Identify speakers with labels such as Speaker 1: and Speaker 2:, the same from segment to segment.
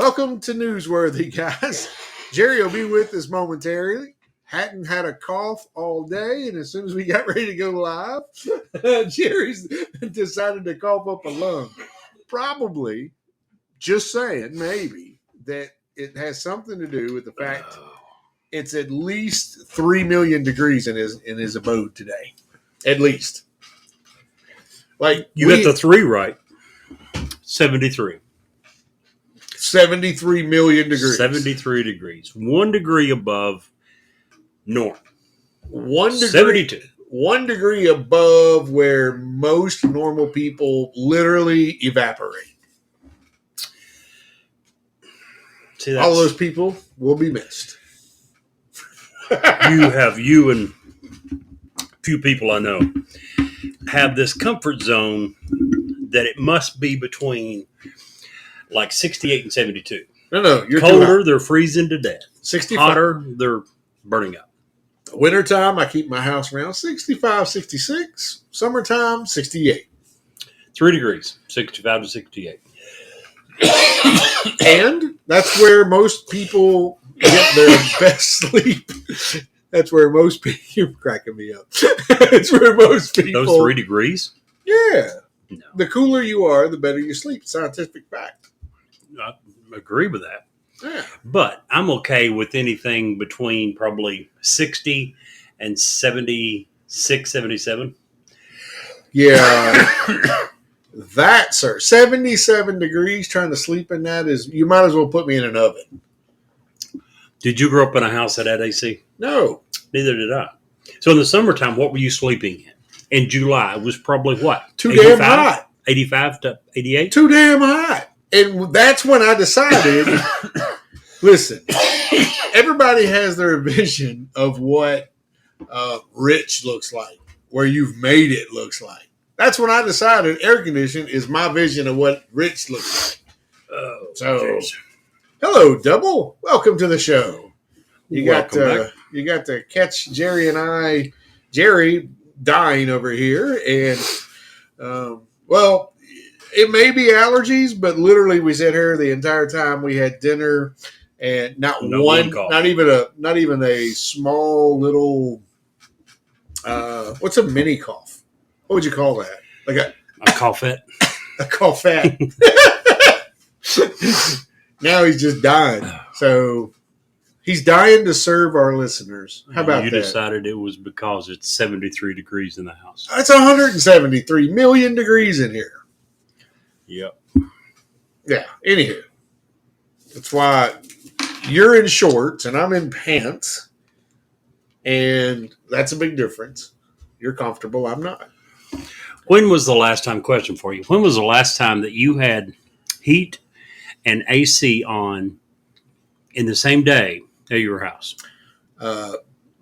Speaker 1: Welcome to Newsworthy, guys. Jerry will be with us momentarily. Hadn't had a cough all day, and as soon as we got ready to go live, Jerry's decided to cough up a lung. Probably, just saying, maybe, that it has something to do with the fact it's at least 3 million degrees in his abode today. At least. Like
Speaker 2: you got the 3 right. 73.
Speaker 1: 73 million degrees.
Speaker 2: 73 degrees. 1 degree above norm.
Speaker 1: 1 degree.
Speaker 2: 72.
Speaker 1: 1 degree above where most normal people literally evaporate.
Speaker 2: See,
Speaker 1: all those people will be missed.
Speaker 2: you and a few people I know have this comfort zone that it must be between like 68 and 72.
Speaker 1: No, you're
Speaker 2: colder, they're freezing to death.
Speaker 1: 65.
Speaker 2: Hotter, they're burning up.
Speaker 1: Wintertime, I keep my house around 65, 66. Summertime, 68.
Speaker 2: 3 degrees, 65 to 68.
Speaker 1: And that's where most people get their best sleep. That's where most people, you're cracking me up. It's where most people.
Speaker 2: Those 3 degrees?
Speaker 1: Yeah.
Speaker 2: No.
Speaker 1: The cooler you are, the better you sleep. Scientific fact.
Speaker 2: I agree with that.
Speaker 1: Yeah.
Speaker 2: But I'm okay with anything between probably 60 and 76, 77.
Speaker 1: Yeah. That, sir. 77 degrees, trying to sleep in that is, you might as well put me in an oven.
Speaker 2: Did you grow up in a house that had AC?
Speaker 1: No.
Speaker 2: Neither did I. So in the summertime, what were you sleeping in? In July, it was probably what?
Speaker 1: Too damn hot.
Speaker 2: 85 to 88?
Speaker 1: Too damn hot. And that's when I decided, listen, everybody has their vision of what rich looks like, where you've made it looks like. That's when I decided air conditioning is my vision of what rich looks like. Hello, Double. Welcome to the show. You got to catch Jerry and I. Jerry dying over here, and well, it may be allergies, but literally we sat here the entire time. We had dinner, and not even a small little. What's a mini cough? What would you call that? Like a
Speaker 2: coughette.
Speaker 1: A coughette. Now he's just dying. So he's dying to serve our listeners. How about that?
Speaker 2: You decided it was because it's 73 degrees in the house.
Speaker 1: It's 173 million degrees in here.
Speaker 2: Yep.
Speaker 1: Yeah. Anywho, that's why you're in shorts and I'm in pants. And that's a big difference. You're comfortable. I'm not.
Speaker 2: When was the last time, question for you, when was the last time that you had heat and AC on in the same day at your house?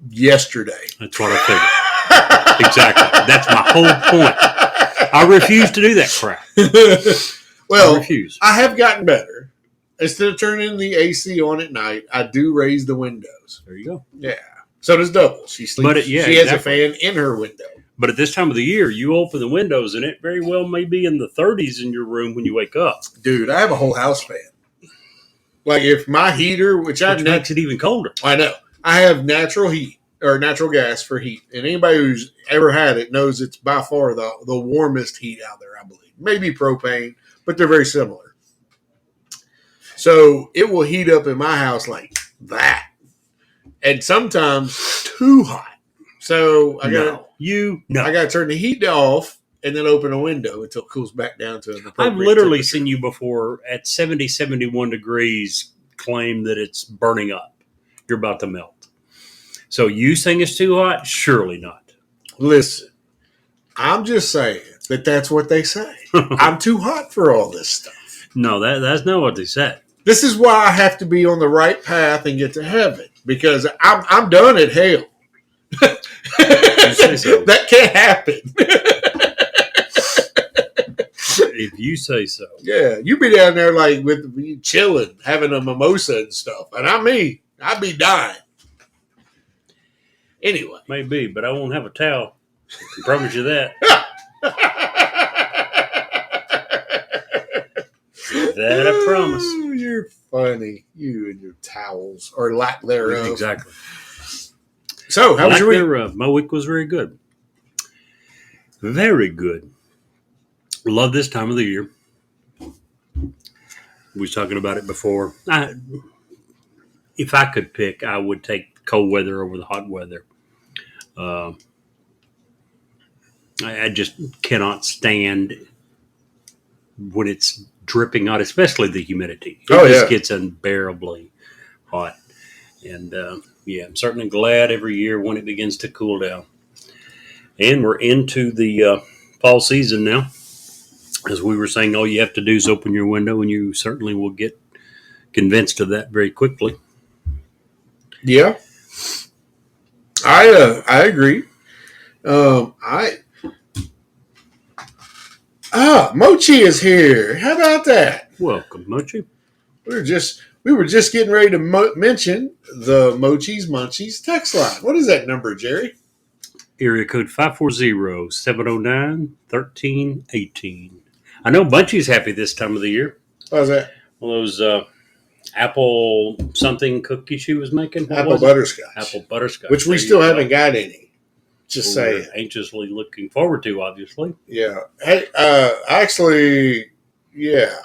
Speaker 1: Yesterday.
Speaker 2: That's what I figured. Exactly. That's my whole point. I refuse to do that crap.
Speaker 1: Well,
Speaker 2: I refuse.
Speaker 1: I have gotten better. Instead of turning the AC on at night, I do raise the windows.
Speaker 2: There you go.
Speaker 1: Yeah. So does Double. She sleeps. She has a fan in her window.
Speaker 2: But at this time of the year, you open the windows, and it very well may be in the 30s in your room when you wake up.
Speaker 1: Dude, I have a whole house fan. Like if my heater, which
Speaker 2: makes it even colder.
Speaker 1: I know. I have natural heat or natural gas for heat, and anybody who's ever had it knows it's by far the warmest heat out there. I believe maybe propane, but they're very similar. So it will heat up in my house like that, and sometimes too hot. So I got to turn the heat off and then open a window until it cools back down to an appropriate
Speaker 2: I've literally
Speaker 1: temperature.
Speaker 2: seen you before at 70, 71 degrees claim that it's burning up. You're about to melt. So you saying it's too hot? Surely not.
Speaker 1: Listen, I'm just saying that's what they say. I'm too hot for all this stuff.
Speaker 2: No, that's not what they said.
Speaker 1: This is why I have to be on the right path and get to heaven, because I'm done at hell.
Speaker 2: So.
Speaker 1: That can't happen.
Speaker 2: If you say so.
Speaker 1: Yeah, you be down there like with me chilling, having a mimosa and stuff, and I'd be dying. Anyway,
Speaker 2: maybe, but I won't have a towel. I promise you that. That I promise.
Speaker 1: You're funny. You and your towels, or lack thereof.
Speaker 2: Exactly.
Speaker 1: So, how was your week?
Speaker 2: Thereof. My week was very good. Very good. Love this time of the year. We was talking about it before. If I could pick, I would take cold weather over the hot weather. I just cannot stand when it's dripping hot, especially the humidity. It just gets unbearably hot. And I'm certainly glad every year when it begins to cool down. And we're into the fall season now. As we were saying, all you have to do is open your window, and you certainly will get convinced of that very quickly.
Speaker 1: Yeah, I agree. Mochi is here. How about that?
Speaker 2: Welcome, Mochi.
Speaker 1: We were just getting ready to mention the Mochi's Munchies text line. What is that number, Jerry?
Speaker 2: Area code 540-709-1318. I know Munchie's happy this time of the year.
Speaker 1: How's that?
Speaker 2: One of those apple something cookies she was making.
Speaker 1: Apple butterscotch.
Speaker 2: Apple butterscotch.
Speaker 1: Which we still haven't got any. Just saying.
Speaker 2: Anxiously looking forward to, obviously.
Speaker 1: Yeah. Hey, actually, yeah.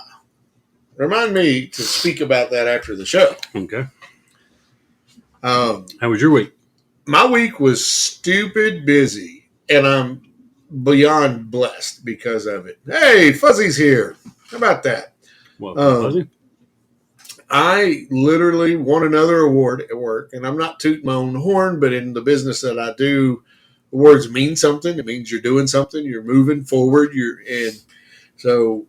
Speaker 1: Remind me to speak about that after the show.
Speaker 2: Okay.
Speaker 1: How
Speaker 2: was your week?
Speaker 1: My week was stupid busy, and I'm beyond blessed because of it. Hey, Fuzzy's here. How about that?
Speaker 2: Welcome, Fuzzy.
Speaker 1: I literally won another award at work, and I'm not tooting my own horn, but in the business that I do, awards mean something. It means you're doing something, you're moving forward, so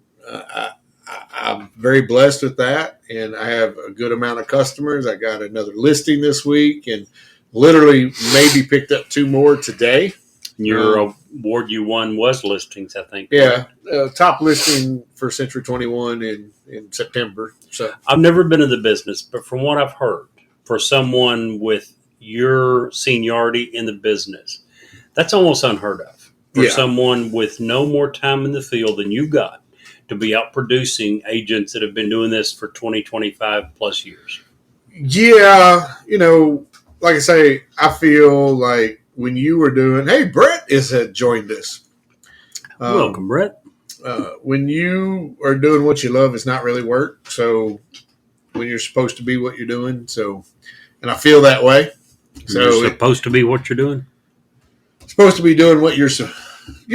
Speaker 1: I'm very blessed with that, and I have a good amount of customers. I got another listing this week, and literally maybe picked up 2 more today.
Speaker 2: Your award you won was listings, I think.
Speaker 1: Yeah, top listing for Century 21 in September. So
Speaker 2: I've never been in the business, but from what I've heard, for someone with your seniority in the business, that's almost unheard of. For someone with no more time in the field than you got to be out producing agents that have been doing this for 20, 25 plus years.
Speaker 1: Yeah, like I say, I feel like when you were doing, hey, Brett had joined us.
Speaker 2: Welcome, Brett.
Speaker 1: When you are doing what you love, it's not really work. So when you're supposed to be what you're doing, and I feel that way. So
Speaker 2: you're supposed to be what you're doing?
Speaker 1: Supposed to be doing what you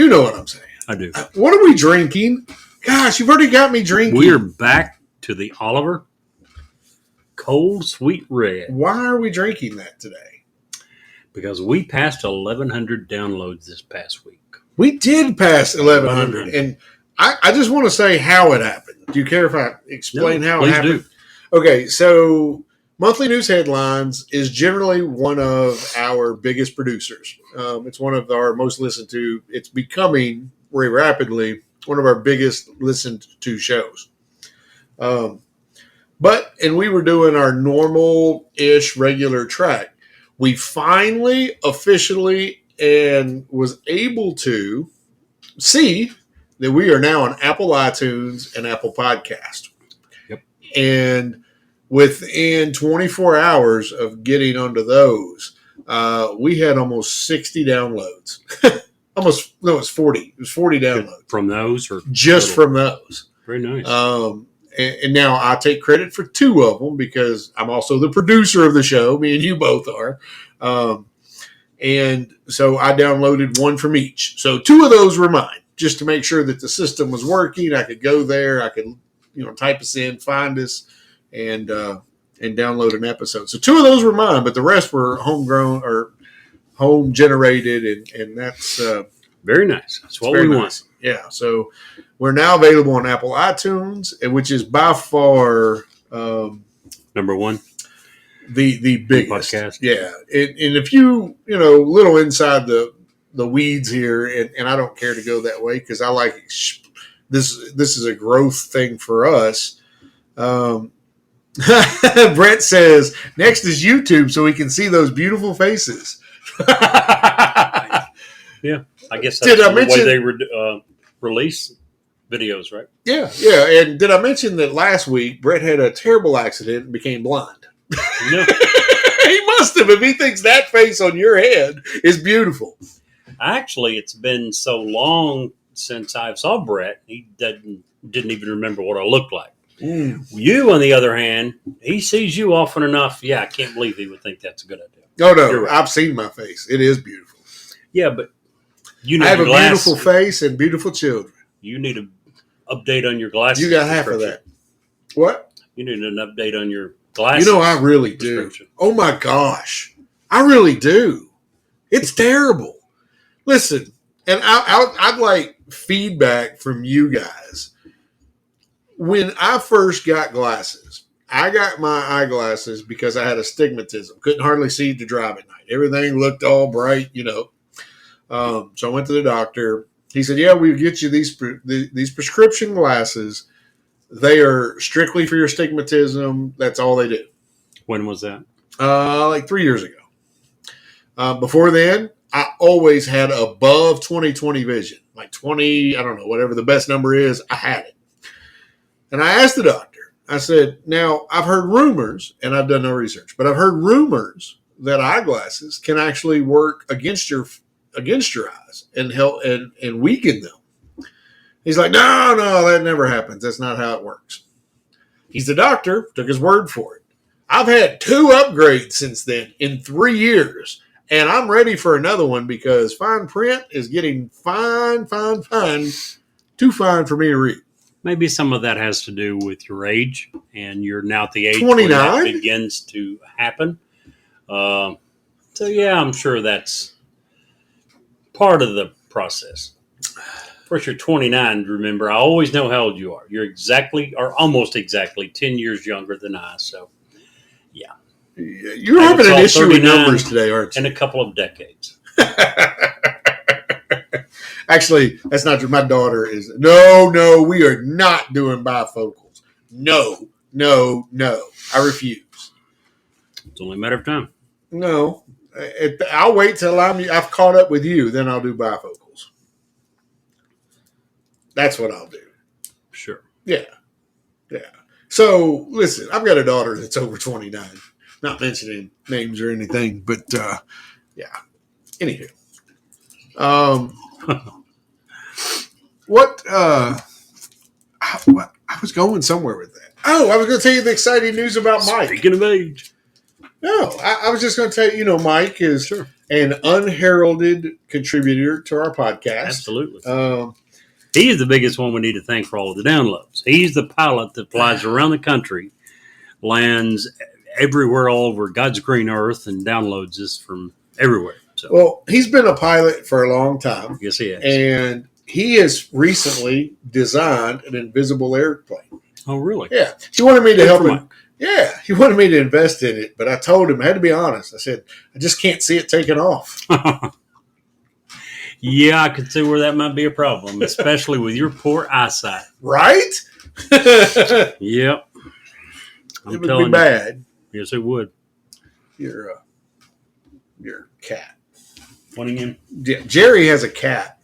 Speaker 1: know what I'm saying.
Speaker 2: I do.
Speaker 1: What are we drinking? Gosh, you've already got me drinking.
Speaker 2: We're back to the Oliver Cold Sweet Red.
Speaker 1: Why are we drinking that today?
Speaker 2: Because we passed 1,100 downloads this past week.
Speaker 1: We did pass 1,100. And I just want to say how it happened. Do you care if I explain how it happened?
Speaker 2: Do.
Speaker 1: Okay, so Monthly News Headlines is generally one of our biggest producers. It's one of our most listened to. It's becoming very rapidly one of our biggest listened to shows. And we were doing our normal-ish regular track. We finally, officially, and was able to see that we are now on Apple iTunes and Apple Podcast.
Speaker 2: Yep.
Speaker 1: And within 24 hours of getting onto those, we had almost 60 downloads. It's 40. It was 40 downloads.
Speaker 2: From those? Or
Speaker 1: just from those.
Speaker 2: Very nice.
Speaker 1: And now I take credit for 2 of them because I'm also the producer of the show. Me and you both are. And so I downloaded 1 from each. So 2 of those were mine, just to make sure that the system was working. I could go there. I could, type us in, find us, and download an episode. So 2 of those were mine, but the rest were homegrown or home generated, and that's
Speaker 2: very nice. That's what we want.
Speaker 1: Yeah. So we're now available on Apple iTunes, which is by far
Speaker 2: number 1.
Speaker 1: The biggest
Speaker 2: podcast.
Speaker 1: Yeah. And if you, little inside the weeds here, and I don't care to go that way because I like this is a growth thing for us. Brett says next is YouTube so we can see those beautiful faces.
Speaker 2: Yeah, I guess that's the way they release videos, right?
Speaker 1: Yeah, yeah. And did I mention that last week Brett had a terrible accident and became blind?
Speaker 2: No.
Speaker 1: He must have if he thinks that face on your head is beautiful.
Speaker 2: Actually, it's been so long since I saw Brett, he didn't even remember what I looked like. You, on the other hand, he sees you often enough. Yeah, I can't believe he would think that's a good idea.
Speaker 1: Oh, no.
Speaker 2: Right.
Speaker 1: I've seen my face. It is beautiful.
Speaker 2: Yeah, but you need
Speaker 1: I have a beautiful face and beautiful children.
Speaker 2: You need an update on your glasses.
Speaker 1: You got half of that. What?
Speaker 2: You need an update on your glasses.
Speaker 1: You know, I really do. Oh, my gosh. I really do. It's terrible. Listen, and I'd like feedback from you guys. When I first got glasses, I got my eyeglasses because I had astigmatism. Couldn't hardly see to drive at night. Everything looked all bright, you know. So I went to the doctor. He said, yeah, we'll get you these prescription glasses. They are strictly for your astigmatism. That's all they do.
Speaker 2: When was that?
Speaker 1: Like 3 years ago. Before then, I always had above 20/20 vision. Like 20, I don't know, whatever the best number is, I had it. And I asked the doctor, I said, now I've heard rumors, and I've done no research, but I've heard rumors that eyeglasses can actually work against your eyes and help and weaken them. He's like, no, that never happens. That's not how it works. He's the doctor, took his word for it. I've had 2 upgrades since then in 3 years, and I'm ready for another one because fine print is getting fine, too fine for me to read.
Speaker 2: Maybe some of that has to do with your age, and you're now at the age
Speaker 1: 29?
Speaker 2: where that begins to happen. So, yeah, I'm sure that's part of the process. First, you're 29. Remember, I always know how old you are. You're exactly, or almost exactly, 10 years younger than I. So, yeah.
Speaker 1: You're having an issue with numbers today, aren't you?
Speaker 2: In a couple of decades.
Speaker 1: Actually, that's not true. My daughter is, no, we are not doing bifocals. No. I refuse.
Speaker 2: It's only a matter of time.
Speaker 1: No. I'll wait till I've caught up with you, then I'll do bifocals. That's what I'll do.
Speaker 2: Sure.
Speaker 1: Yeah. So, listen, I've got a daughter that's over 29. Not mentioning names or anything, but, yeah. Anywho. What I was going somewhere with that. Oh, I was going to tell you the exciting news about Mike.
Speaker 2: Speaking of age.
Speaker 1: No, I was just going to tell you, Mike is an unheralded contributor to our podcast.
Speaker 2: Absolutely. He's the biggest one we need to thank for all of the downloads. He's the pilot that flies around the country, lands everywhere all over God's green earth, and downloads us from everywhere. So,
Speaker 1: well, he's been a pilot for a long time.
Speaker 2: Yes, he has.
Speaker 1: And he has recently designed an invisible airplane.
Speaker 2: Oh, really?
Speaker 1: Yeah. He wanted me to help him. Yeah. He wanted me to invest in it, but I told him, I had to be honest. I said, I just can't see it taking off.
Speaker 2: Yeah, I could see where that might be a problem, especially with your poor eyesight.
Speaker 1: Right?
Speaker 2: Yep.
Speaker 1: It would be bad.
Speaker 2: Yes, it would.
Speaker 1: Your cat.
Speaker 2: Pointing in.
Speaker 1: Yeah, Jerry has a cat.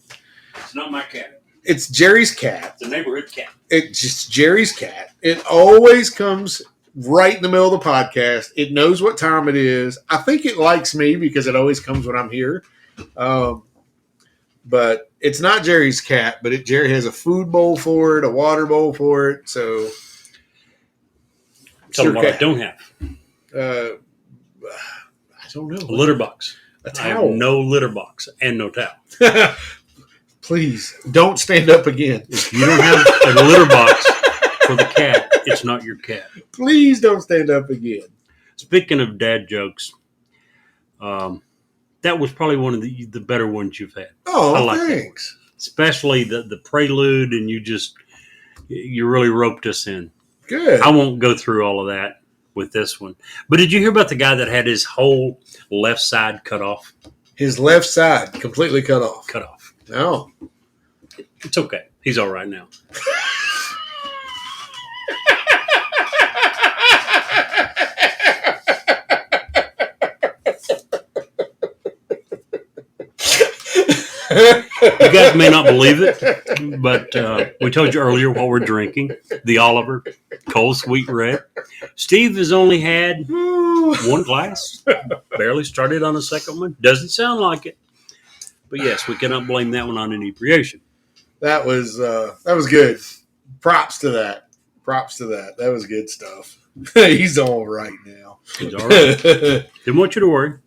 Speaker 2: It's not my cat.
Speaker 1: It's Jerry's cat.
Speaker 2: It's a neighborhood cat.
Speaker 1: It's just Jerry's cat. It always comes right in the middle of the podcast. It knows what time it is. I think it likes me because it always comes when I'm here. But it's not Jerry's cat, but Jerry has a food bowl for it, a water bowl for it. So
Speaker 2: tell them what I don't have.
Speaker 1: I don't know.
Speaker 2: A litter box.
Speaker 1: A towel.
Speaker 2: I have no litter box and no towel.
Speaker 1: Please don't stand up again.
Speaker 2: If you don't have a litter box for the cat, it's not your cat.
Speaker 1: Please don't stand up again.
Speaker 2: Speaking of dad jokes, that was probably one of the better ones you've had.
Speaker 1: Oh,
Speaker 2: I like
Speaker 1: thanks.
Speaker 2: Especially the prelude, and you really roped us in.
Speaker 1: Good.
Speaker 2: I won't go through all of that with this one. But did you hear about the guy that had his whole left side cut off?
Speaker 1: His left side completely cut off.
Speaker 2: Cut off.
Speaker 1: No.
Speaker 2: It's okay. He's all right now. You guys may not believe it, but we told you earlier what we're drinking. The Oliver Cold Sweet Red. Steve has only had one glass. Barely started on a second one. Doesn't sound like it. But yes, we cannot blame that one on inebriation.
Speaker 1: That was good. Props to that. That was good stuff. He's all right now.
Speaker 2: He's all right. Didn't want you to worry.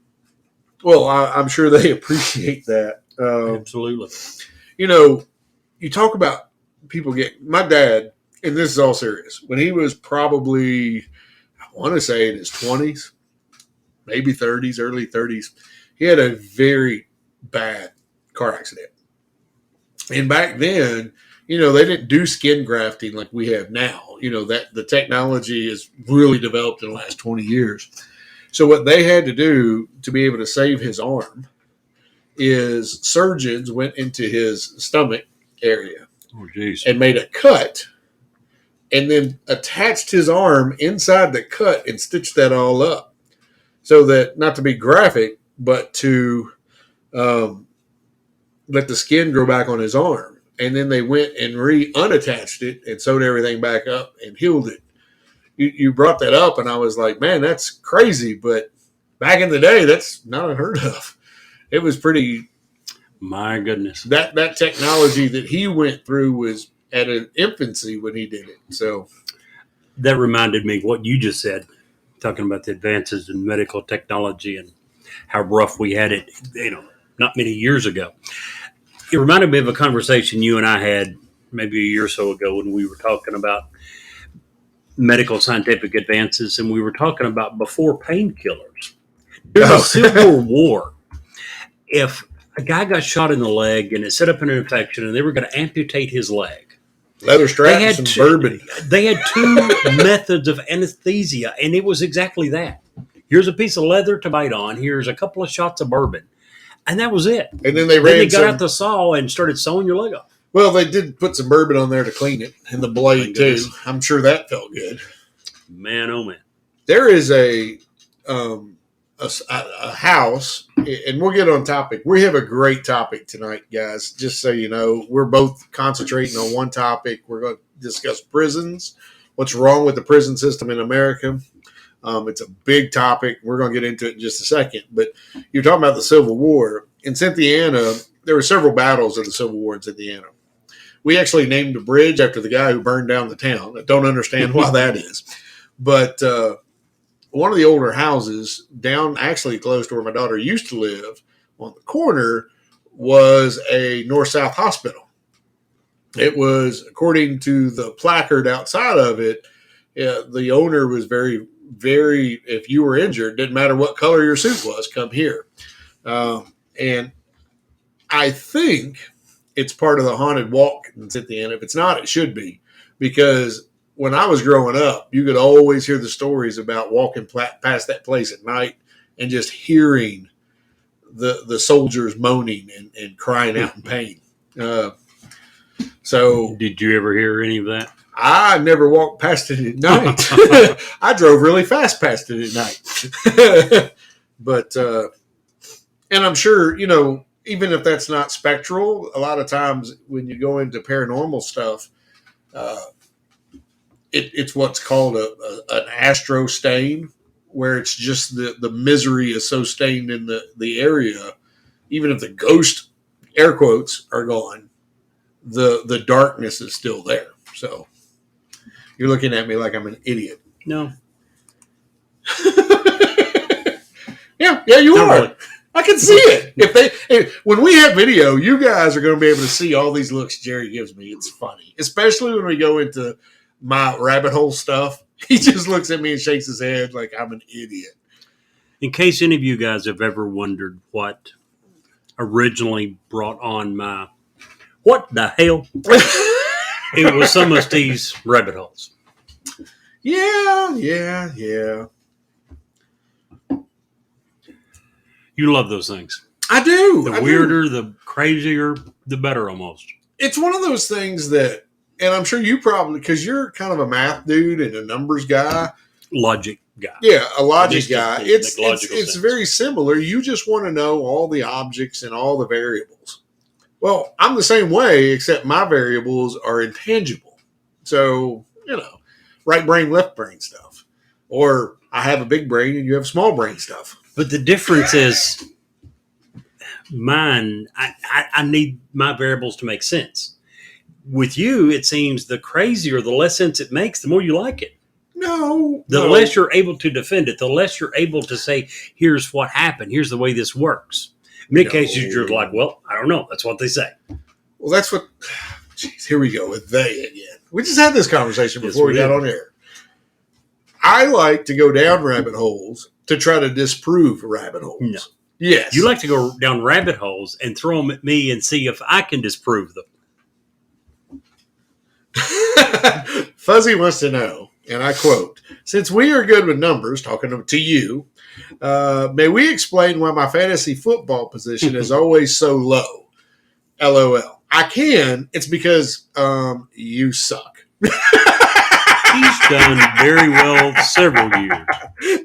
Speaker 1: Well, I'm sure they appreciate that.
Speaker 2: Absolutely.
Speaker 1: You know, you talk about people my dad, and this is all serious, when he was probably, I want to say in his 20s, maybe 30s, early 30s, he had a very bad car accident. And back then, they didn't do skin grafting like we have now. That the technology has really developed in the last 20 years. So what they had to do to be able to save his arm is surgeons went into his stomach area and made a cut and then attached his arm inside the cut and stitched that all up. So that, not to be graphic, but to let the skin grow back on his arm. And then they went and unattached it and sewed everything back up and healed it. You brought that up, and I was like, man, that's crazy. But back in the day, that's not unheard of. It was pretty.
Speaker 2: My goodness.
Speaker 1: That technology that he went through was at an infancy when he did it. So
Speaker 2: that reminded me of what you just said, talking about the advances in medical technology and how rough we had it, not many years ago. It reminded me of a conversation you and I had maybe a year or so ago when we were talking about medical scientific advances, and we were talking about before painkillers. During the Civil War, if a guy got shot in the leg and it set up an infection and they were going to amputate his leg,
Speaker 1: leather straps and bourbon.
Speaker 2: They had two methods of anesthesia, and it was exactly that. Here's a piece of leather to bite on. Here's a couple of shots of bourbon. And that was it.
Speaker 1: And then they
Speaker 2: got out the saw and started sewing your leg off.
Speaker 1: Well, they did put some bourbon on there to clean it, and the blade too. I'm sure that felt good.
Speaker 2: Man, oh man!
Speaker 1: There is a house, and we'll get on topic. We have a great topic tonight, guys. Just so you know, we're both concentrating on one topic. We're going to discuss prisons. What's wrong with the prison system in America? It's a big topic. We're going to get into it in just a second. But you're talking about the Civil War. In Cynthiana, there were several battles in the Civil War in Cynthiana. We actually named a bridge after the guy who burned down the town. I don't understand why that is. But one of the older houses down actually close to where my daughter used to live on the corner was a North-South hospital. It was, according to the placard outside of it, the owner was very, very, if you were injured, didn't matter what color your suit was, come here. And I think it's part of the haunted walk in Cynthiana. If it's not, it should be. Because when I was growing up, you could always hear the stories about walking past that place at night and just hearing the soldiers moaning and crying out in pain. So,
Speaker 2: did you ever hear any of that?
Speaker 1: I never walked past it at night. I drove really fast past it at night. But, and I'm sure, even if that's not spectral, a lot of times when you go into paranormal stuff, it's what's called an astro stain, where it's just the misery is so stained in the area, even if the ghost, air quotes, are gone, the darkness is still there. So you're looking at me like I'm an idiot.
Speaker 2: No.
Speaker 1: Yeah, you are. Really. I can see it. When we have video, you guys are going to be able to see all these looks Jerry gives me. It's funny, especially when we go into my rabbit hole stuff. He just looks at me and shakes his head like I'm an idiot.
Speaker 2: In case any of you guys have ever wondered what originally brought on my what the hell, it was some of Steve's rabbit holes.
Speaker 1: Yeah.
Speaker 2: You love those things.
Speaker 1: I do.
Speaker 2: The weirder, the crazier, the better almost.
Speaker 1: It's one of those things that, and I'm sure you probably, because you're kind of a math dude and a numbers guy.
Speaker 2: Logic guy.
Speaker 1: Yeah, a logic guy. It's very similar. You just want to know all the objects and all the variables. Well, I'm the same way, except my variables are intangible. So, right brain, left brain stuff. Or I have a big brain and you have small brain stuff.
Speaker 2: But the difference is mine, I need my variables to make sense. With you, it seems the crazier, the less sense it makes, the more you like it.
Speaker 1: No.
Speaker 2: The less you're able to defend it, the less you're able to say, here's what happened, here's the way this works. In many cases, you're like, well, I don't know. That's what they say.
Speaker 1: Well, that's what. Jeez, here we go with they again. We just had this conversation before we got on air. I like to go down rabbit holes to try to disprove rabbit holes.
Speaker 2: No.
Speaker 1: Yes.
Speaker 2: You like to go down rabbit holes and throw them at me and see if I can disprove them.
Speaker 1: Fuzzy wants to know, and I quote, since we are good with numbers, talking to you, may we explain why my fantasy football position is always so low? LOL. I can. It's because you suck.
Speaker 2: He's done very well several years.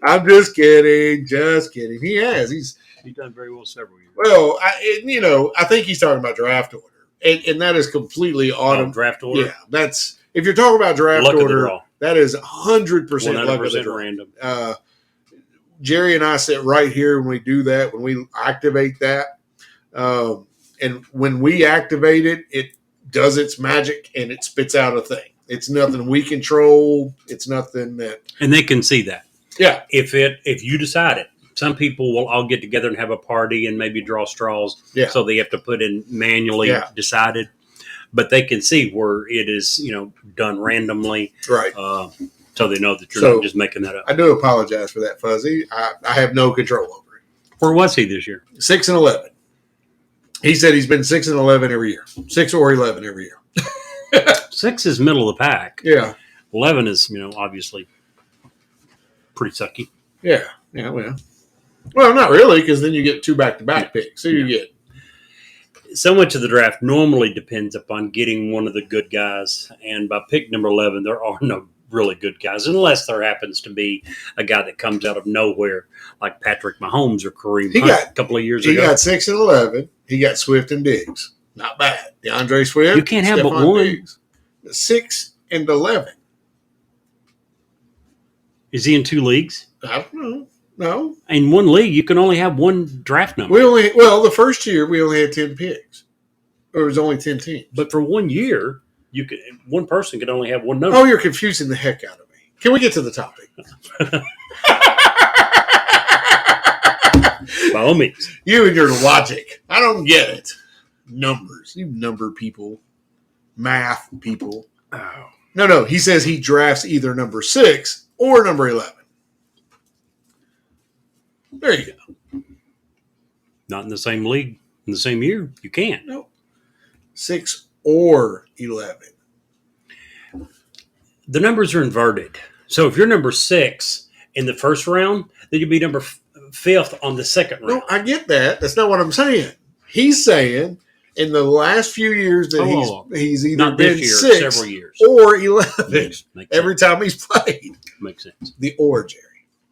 Speaker 1: I'm just kidding. Just kidding. He has. He's
Speaker 2: done very well several years.
Speaker 1: Well, I think he's talking about draft order. And that is completely
Speaker 2: draft order?
Speaker 1: Yeah, that's if you're talking about draft
Speaker 2: luck
Speaker 1: order, that is 100% luck of the draw.
Speaker 2: Random.
Speaker 1: Jerry and I sit right here when we do that, when we activate that. And when we activate it, it does its magic and it spits out a thing. It's nothing we control. It's nothing that.
Speaker 2: And they can see that.
Speaker 1: Yeah.
Speaker 2: If you decide it. Some people will all get together and have a party and maybe draw straws.
Speaker 1: Yeah.
Speaker 2: So they have to put in manually decided. But they can see where it is, done randomly.
Speaker 1: Right.
Speaker 2: So they know that you're not just making that up.
Speaker 1: I do apologize for that, Fuzzy. I have no control over it.
Speaker 2: Where was he this year?
Speaker 1: 6-11. He said he's been 6-11 every year. 6 or 11 every year.
Speaker 2: 6 is middle of the pack.
Speaker 1: Yeah.
Speaker 2: 11 is, obviously pretty sucky.
Speaker 1: Yeah. Yeah, well, not really, because then you get 2 back-to-back picks. So you get.
Speaker 2: So much of the draft normally depends upon getting one of the good guys. And by pick number 11, there are no really good guys, unless there happens to be a guy that comes out of nowhere, like Patrick Mahomes or Kareem Hunt a couple of years ago.
Speaker 1: He got 6-11. He got Swift and Diggs. Not bad. DeAndre Swift.
Speaker 2: You can't have but one.
Speaker 1: Diggs. 6-11.
Speaker 2: Is he in 2 leagues?
Speaker 1: I don't know. No.
Speaker 2: In 1 league, you can only have 1 draft number.
Speaker 1: The first year we only had 10 picks. Or it was only 10 teams.
Speaker 2: But for 1 year, one person could only have 1 number.
Speaker 1: Oh, you're confusing the heck out of me. Can we get to the topic?
Speaker 2: By all means.
Speaker 1: You and your logic. I don't get it. Numbers. You number people. Math people.
Speaker 2: Oh.
Speaker 1: No. He says he drafts either number 6 or number 11. There you go.
Speaker 2: Not in the same league in the same year. You can't.
Speaker 1: No. 6 or 11.
Speaker 2: The numbers are inverted. So if you're number 6 in the first round, then you'll be number 5th on the second round.
Speaker 1: No, I get that. That's not what I'm saying. He's saying in the last few years that he's either been 6
Speaker 2: several years.
Speaker 1: or 11
Speaker 2: Makes
Speaker 1: every time he's played.
Speaker 2: Makes sense.
Speaker 1: The or, Jerry.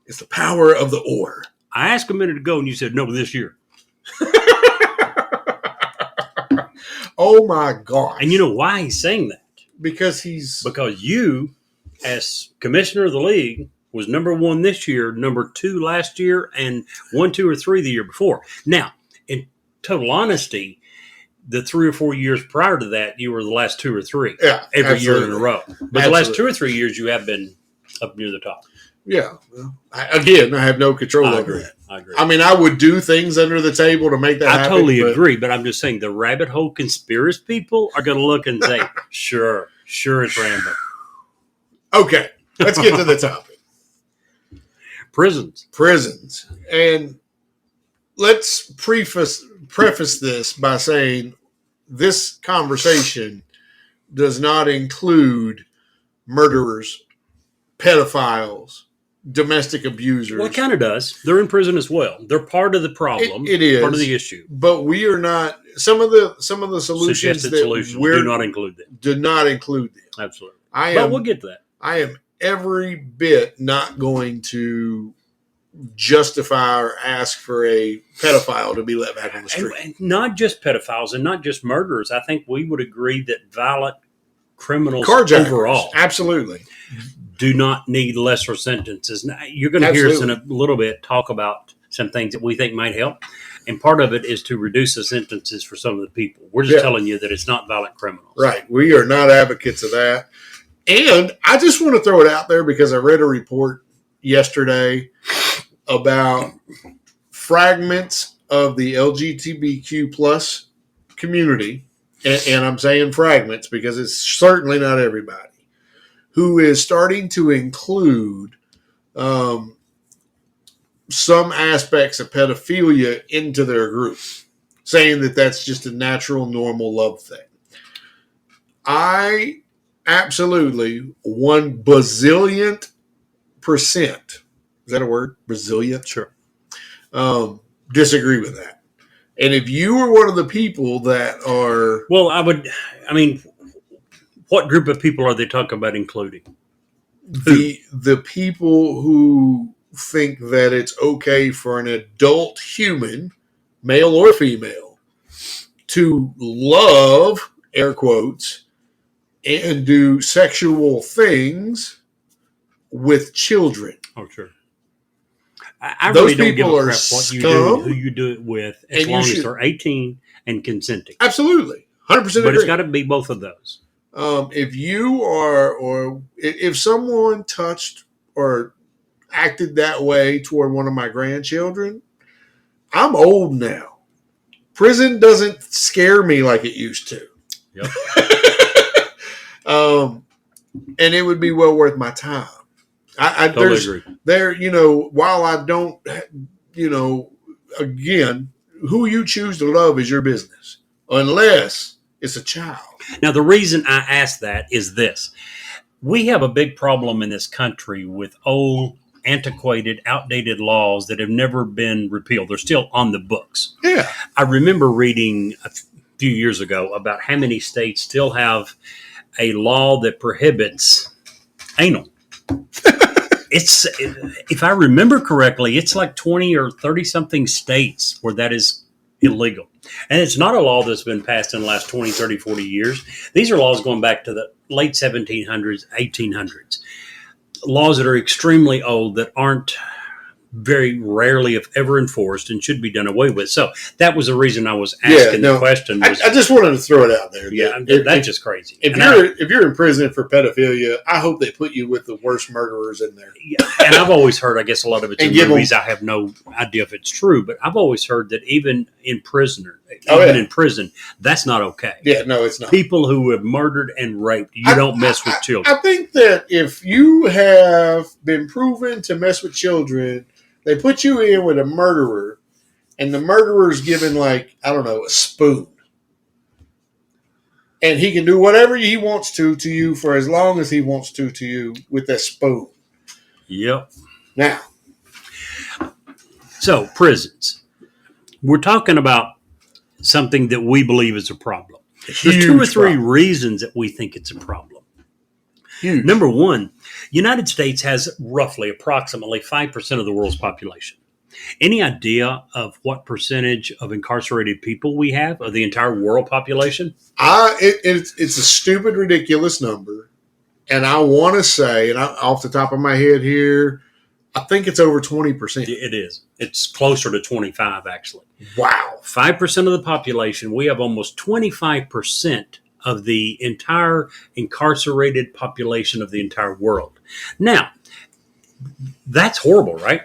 Speaker 1: It's the power of the or.
Speaker 2: I asked a minute ago and you said no this year.
Speaker 1: Oh my gosh.
Speaker 2: And you know why he's saying that?
Speaker 1: Because
Speaker 2: you, as commissioner of the league, was number 1 this year, number 2 last year, and 1, 2, or 3 the year before. Now, in total honesty, the 3 or 4 years prior to that, you were the last 2 or 3 every year in a row. But the last 2 or 3 years, you have been up near the top.
Speaker 1: Yeah. Well, I have no control over that.
Speaker 2: I agree.
Speaker 1: I mean, I would do things under the table to make that happen.
Speaker 2: I totally agree, but I'm just saying the rabbit hole conspiracy people are going to look and say, sure, it's random.
Speaker 1: Okay, let's get to the topic. Prisons. And let's preface this by saying this conversation does not include murderers, pedophiles, domestic abusers.
Speaker 2: Well, it kind of does. They're in prison as well. They're part of the problem.
Speaker 1: It is
Speaker 2: part of the issue.
Speaker 1: But we are not. Some of the solutions
Speaker 2: we do not include them.
Speaker 1: Do not include them.
Speaker 2: Absolutely. But we'll get to that.
Speaker 1: I am every bit not going to justify or ask for a pedophile to be let back on the street.
Speaker 2: And not just pedophiles and not just murderers. I think we would agree that violent criminals overall
Speaker 1: absolutely
Speaker 2: do not need lesser sentences. Now, you're going to hear us in a little bit talk about some things that we think might help. And part of it is to reduce the sentences for some of the people. We're just telling you that it's not violent criminals.
Speaker 1: Right. We are not advocates of that. And I just want to throw it out there because I read a report yesterday about fragments of the LGBTQ plus community. And I'm saying fragments because it's certainly not everybody, who is starting to include some aspects of pedophilia into their group, saying that that's just a natural, normal love thing. I absolutely 1 bazillion %, is that a word? Bazillion?
Speaker 2: Sure.
Speaker 1: Disagree with that. And if you are one of the people that are...
Speaker 2: Well, what group of people are they talking about including?
Speaker 1: The people who think that it's okay for an adult human, male or female, to love, air quotes, and do sexual things with children.
Speaker 2: Oh, sure. I really don't give a crap what you do, who you do it with, as long as they're 18 and consenting.
Speaker 1: Absolutely. 100% agree.
Speaker 2: But it's got to be both of those.
Speaker 1: If you are, or if someone touched or acted that way toward one of my grandchildren, I'm old now. Prison doesn't scare me like it used to.
Speaker 2: Yep.
Speaker 1: And it would be well worth my time. I
Speaker 2: totally agree.
Speaker 1: While I don't, again, who you choose to love is your business, unless it's a child.
Speaker 2: Now, the reason I ask that is this. We have a big problem in this country with old, antiquated, outdated laws that have never been repealed. They're still on the books.
Speaker 1: Yeah. I
Speaker 2: remember reading a few years ago about how many states still have a law that prohibits anal. If I remember correctly, it's like 20 or 30 something states where that is illegal. And it's not a law that's been passed in the last 20, 30, 40 years. These are laws going back to the late 1700s, 1800s. Laws that are extremely old that aren't very rarely, if ever, enforced and should be done away with. So that was the reason I was asking the question.
Speaker 1: I just wanted to throw it out there.
Speaker 2: Yeah, that's just crazy.
Speaker 1: If you're in prison for pedophilia, I hope they put you with the worst murderers in there.
Speaker 2: Yeah, and I've always heard, I guess a lot of it's in movies. I have no idea if it's true, but I've always heard that even in prison, that's not okay.
Speaker 1: Yeah, no, it's not.
Speaker 2: People who have murdered and raped, you don't mess with children.
Speaker 1: I think that if you have been proven to mess with children, they put you in with a murderer, and the murderer's given, a spoon. And he can do whatever he wants to you for as long as he wants to you with that spoon.
Speaker 2: Yep.
Speaker 1: Now.
Speaker 2: So, prisons. We're talking about something that we believe is a problem. There's 2 or 3 reasons that we think it's a problem.
Speaker 1: Huge.
Speaker 2: Number one, United States has approximately 5% of the world's population. Any idea of what percentage of incarcerated people we have of the entire world population?
Speaker 1: It's a stupid, ridiculous number. And I want to say, and off the top of my head here, I think it's over 20%.
Speaker 2: It is. It's closer to 25, actually.
Speaker 1: Wow.
Speaker 2: 5% of the population. We have almost 25% of the entire incarcerated population of the entire world. Now, that's horrible, right?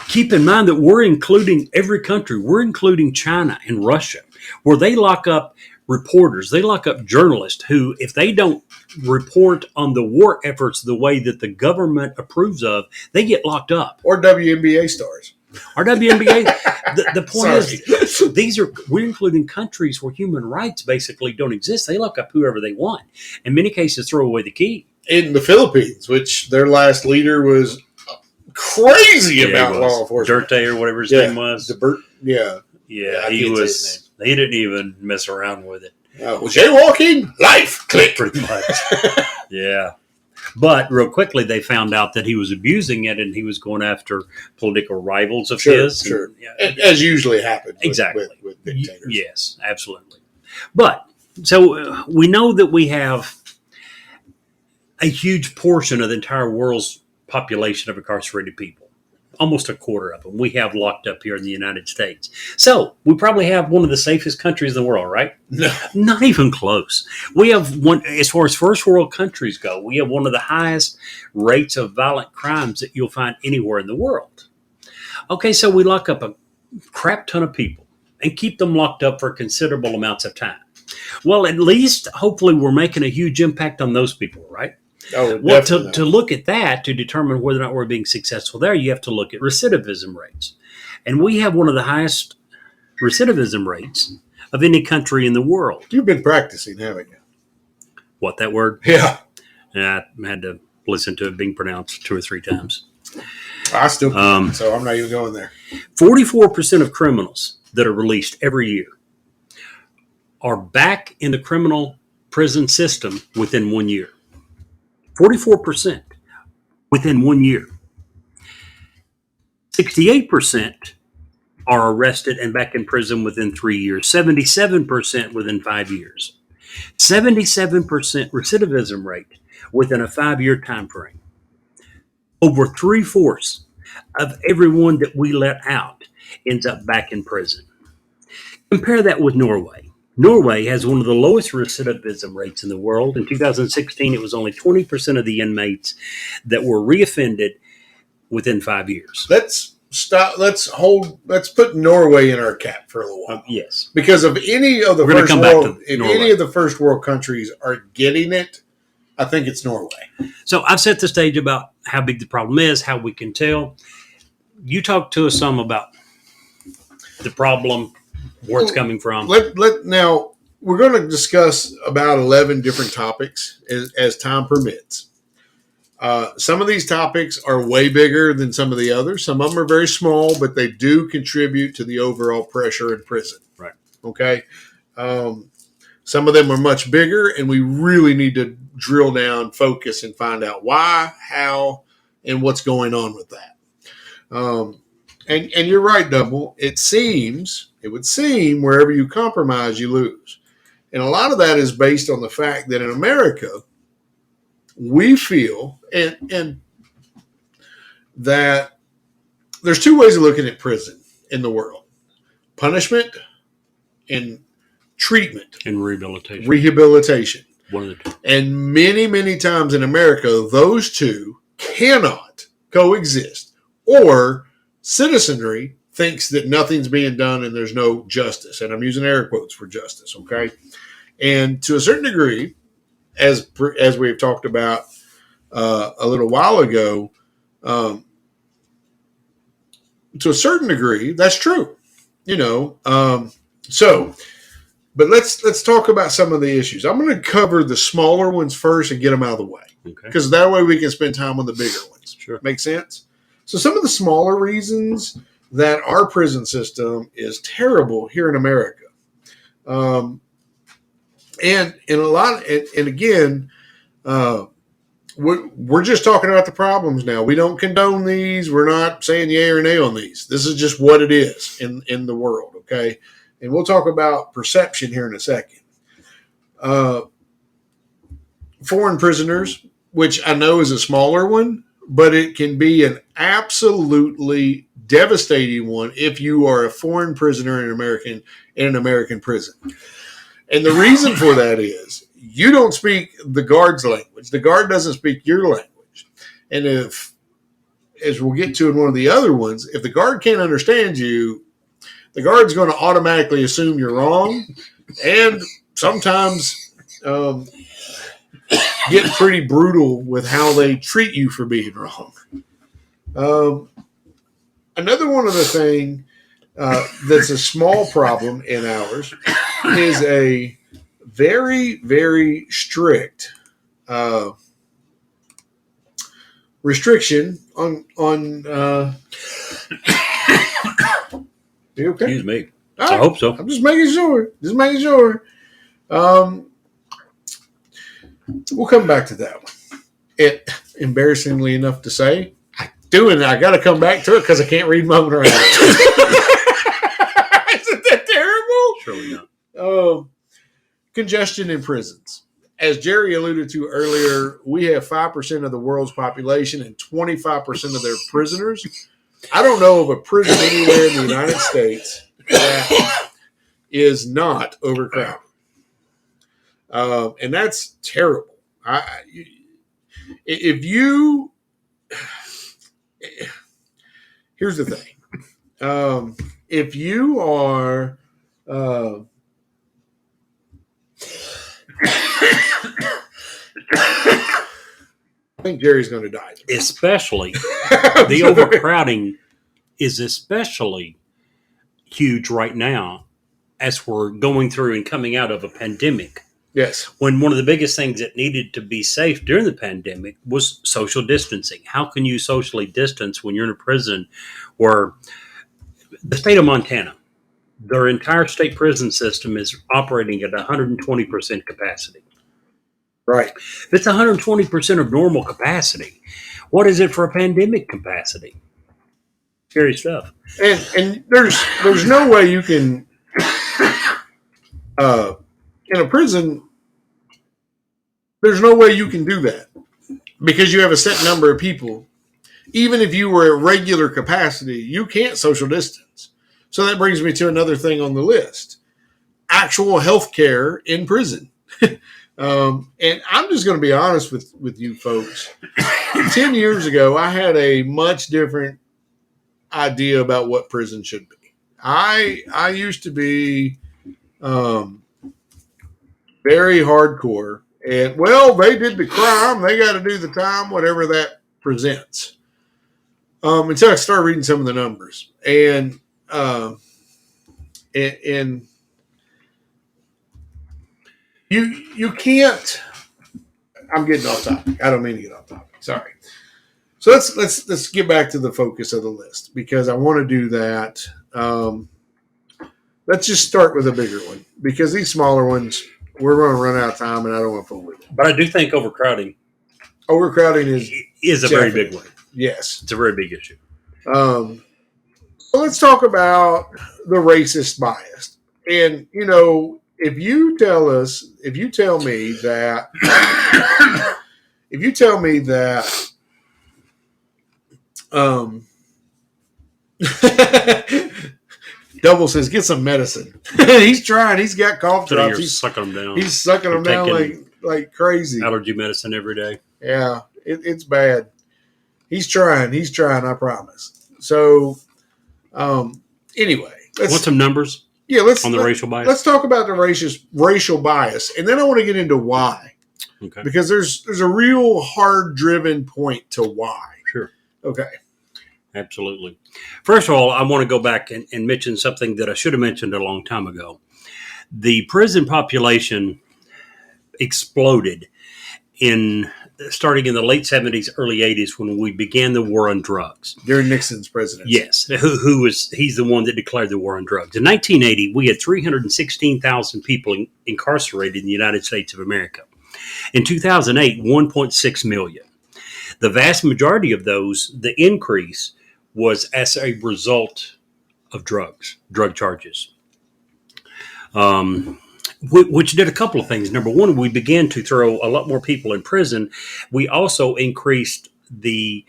Speaker 2: Keep in mind that we're including every country. We're including China and Russia, where they lock up reporters. They lock up journalists who, if they don't report on the war efforts the way that the government approves of, they get locked up.
Speaker 1: Or WNBA stars.
Speaker 2: Or WNBA. The point is, we're including countries where human rights basically don't exist. They lock up whoever they want. In many cases, throw away the key.
Speaker 1: In the Philippines, which their last leader was crazy about law enforcement.
Speaker 2: Duterte or whatever his name was.
Speaker 1: Yeah,
Speaker 2: he was. He didn't even mess around with it.
Speaker 1: Jaywalking, life, click.
Speaker 2: Pretty much. Yeah. But real quickly, they found out that he was abusing it, and he was going after political rivals of
Speaker 1: Sure,
Speaker 2: his.
Speaker 1: sure.
Speaker 2: And,
Speaker 1: As usually happens
Speaker 2: exactly.
Speaker 1: with dictators.
Speaker 2: Yes, absolutely. But so we know that we have a huge portion of the entire world's population of incarcerated people. Almost a quarter of them we have locked up here in the United States. So we probably have one of the safest countries in the world, right?
Speaker 1: No.
Speaker 2: Not even close. We have one, as far as first world countries go, we have one of the highest rates of violent crimes that you'll find anywhere in the world. Okay, so we lock up a crap ton of people and keep them locked up for considerable amounts of time. Well, at least, hopefully, we're making a huge impact on those people, right?
Speaker 1: Oh,
Speaker 2: well, to look at that, to determine whether or not we're being successful there, you have to look at recidivism rates. And we have one of the highest recidivism rates of any country in the world.
Speaker 1: You've been practicing, haven't you?
Speaker 2: What, that word?
Speaker 1: Yeah.
Speaker 2: I had to listen to it being pronounced 2 or 3 times.
Speaker 1: I still can't, so I'm not even going there.
Speaker 2: 44% of criminals that are released every year are back in the criminal prison system within 1 year. 44% within 1 year. 68% are arrested and back in prison within 3 years. 77% within 5 years. 77% recidivism rate within a 5-year time frame. Over 3/4 of everyone that we let out ends up back in prison. Compare that with Norway. Norway has one of the lowest recidivism rates in the world. In 2016, it was only 20% of the inmates that were reoffended within 5 years.
Speaker 1: Let's stop. Let's put Norway in our cap for a little while.
Speaker 2: Yes.
Speaker 1: Because of any of the first world countries are getting it, I think it's Norway.
Speaker 2: So I've set the stage about how big the problem is, how we can tell. You talk to us some about the problem, where it's coming from.
Speaker 1: Now, we're going to discuss about 11 different topics as time permits. Some of these topics are way bigger than some of the others. Some of them are very small, but they do contribute to the overall pressure in prison.
Speaker 2: Right.
Speaker 1: Okay. Some of them are much bigger, and we really need to drill down, focus, and find out why, how, and what's going on with that. And you're right, Double. It would seem wherever you compromise, you lose. And a lot of that is based on the fact that in America, we feel and that there's 2 ways of looking at prison in the world: punishment and treatment.
Speaker 2: And rehabilitation.
Speaker 1: Rehabilitation.
Speaker 2: One of the 2.
Speaker 1: And many, many times in America, those 2 cannot coexist, or citizenry thinks that nothing's being done and there's no justice. And I'm using air quotes for justice, okay? And to a certain degree, as we've talked about a little while ago, to a certain degree, that's true. But let's talk about some of the issues. I'm going to cover the smaller ones first and get them out of the way.
Speaker 2: Okay.
Speaker 1: Because that way we can spend time on the bigger ones.
Speaker 2: Sure.
Speaker 1: Make sense? So some of the smaller reasons that our prison system is terrible here in America. And again, we're just talking about the problems now. We don't condone these. We're not saying yay or nay on these. This is just what it is in the world, okay? And we'll talk about perception here in a second. Foreign prisoners, which I know is a smaller one, but it can be an absolutely devastating one if you are a foreign prisoner in an American prison. And the reason for that is you don't speak the guard's language. The guard doesn't speak your language. And if, as we'll get to in one of the other ones, if the guard can't understand you, the guard's going to automatically assume you're wrong, and sometimes get pretty brutal with how they treat you for being wrong. Another one of the things that's a small problem in ours is a very, very strict restriction on you okay?
Speaker 2: Excuse me. I hope so.
Speaker 1: I'm just making sure. We'll come back to that one. It, embarrassingly enough to say, I do, and I got to come back to it because I can't read my own writing. Isn't that terrible?
Speaker 2: Surely not.
Speaker 1: Congestion in prisons. As Jerry alluded to earlier, we have 5% of the world's population and 25% of their prisoners. I don't know of a prison anywhere in the United States that is not overcrowded. And that's terrible. Here's the thing. If you are, I think Jerry's going to die.
Speaker 2: Especially the overcrowding is especially huge right now as we're going through and coming out of a pandemic.
Speaker 1: Yes.
Speaker 2: When one of the biggest things that needed to be safe during the pandemic was social distancing. How can you socially distance when you're in a prison where the state of Montana, their entire state prison system is operating at 120% capacity?
Speaker 1: Right.
Speaker 2: If it's 120% of normal capacity, what is it for a pandemic capacity? Scary stuff.
Speaker 1: And there's no way you can in a prison, there's no way you can do that because you have a set number of people. Even if you were at regular capacity, you can't social distance. So that brings me to another thing on the list: actual health care in prison. And I'm just going to be honest with you folks. 10 years ago, I had a much different idea about what prison should be. I used to be very hardcore. And, well, they did the crime. They got to do the time, whatever that presents. Until I started reading some of the numbers. And you can't. I'm getting off topic. I don't mean to get off topic. Sorry. So let's get back to the focus of the list because I want to do that. Let's just start with a bigger one because these smaller ones we're going to run out of time and I don't want to fool with it.
Speaker 2: But I do think overcrowding
Speaker 1: is
Speaker 2: a very big one.
Speaker 1: Yes,
Speaker 2: it's a very big issue.
Speaker 1: So let's talk about the racist bias. And if you tell me that Double says, get some medicine. He's trying. He's got cough drops.
Speaker 2: He's sucking them down.
Speaker 1: He's sucking them down like crazy.
Speaker 2: Allergy medicine every day.
Speaker 1: Yeah, it's bad. He's trying. I promise. So, anyway.
Speaker 2: Want some numbers?
Speaker 1: Yeah,
Speaker 2: on the racial bias?
Speaker 1: Let's talk about the racial bias. And then I want to get into why.
Speaker 2: Okay.
Speaker 1: Because there's a real hard-driven point to why.
Speaker 2: Sure.
Speaker 1: Okay.
Speaker 2: Absolutely. First of all, I want to go back and mention something that I should have mentioned a long time ago. The prison population exploded starting in the late 70s, early 80s when we began the war on drugs.
Speaker 1: During Nixon's presidency.
Speaker 2: Yes. He's the one that declared the war on drugs. In 1980, we had 316,000 people incarcerated in the United States of America. In 2008, 1.6 million. The vast majority of those, the increase was as a result of drug charges, which did a couple of things. Number one, we began to throw a lot more people in prison. We also increased the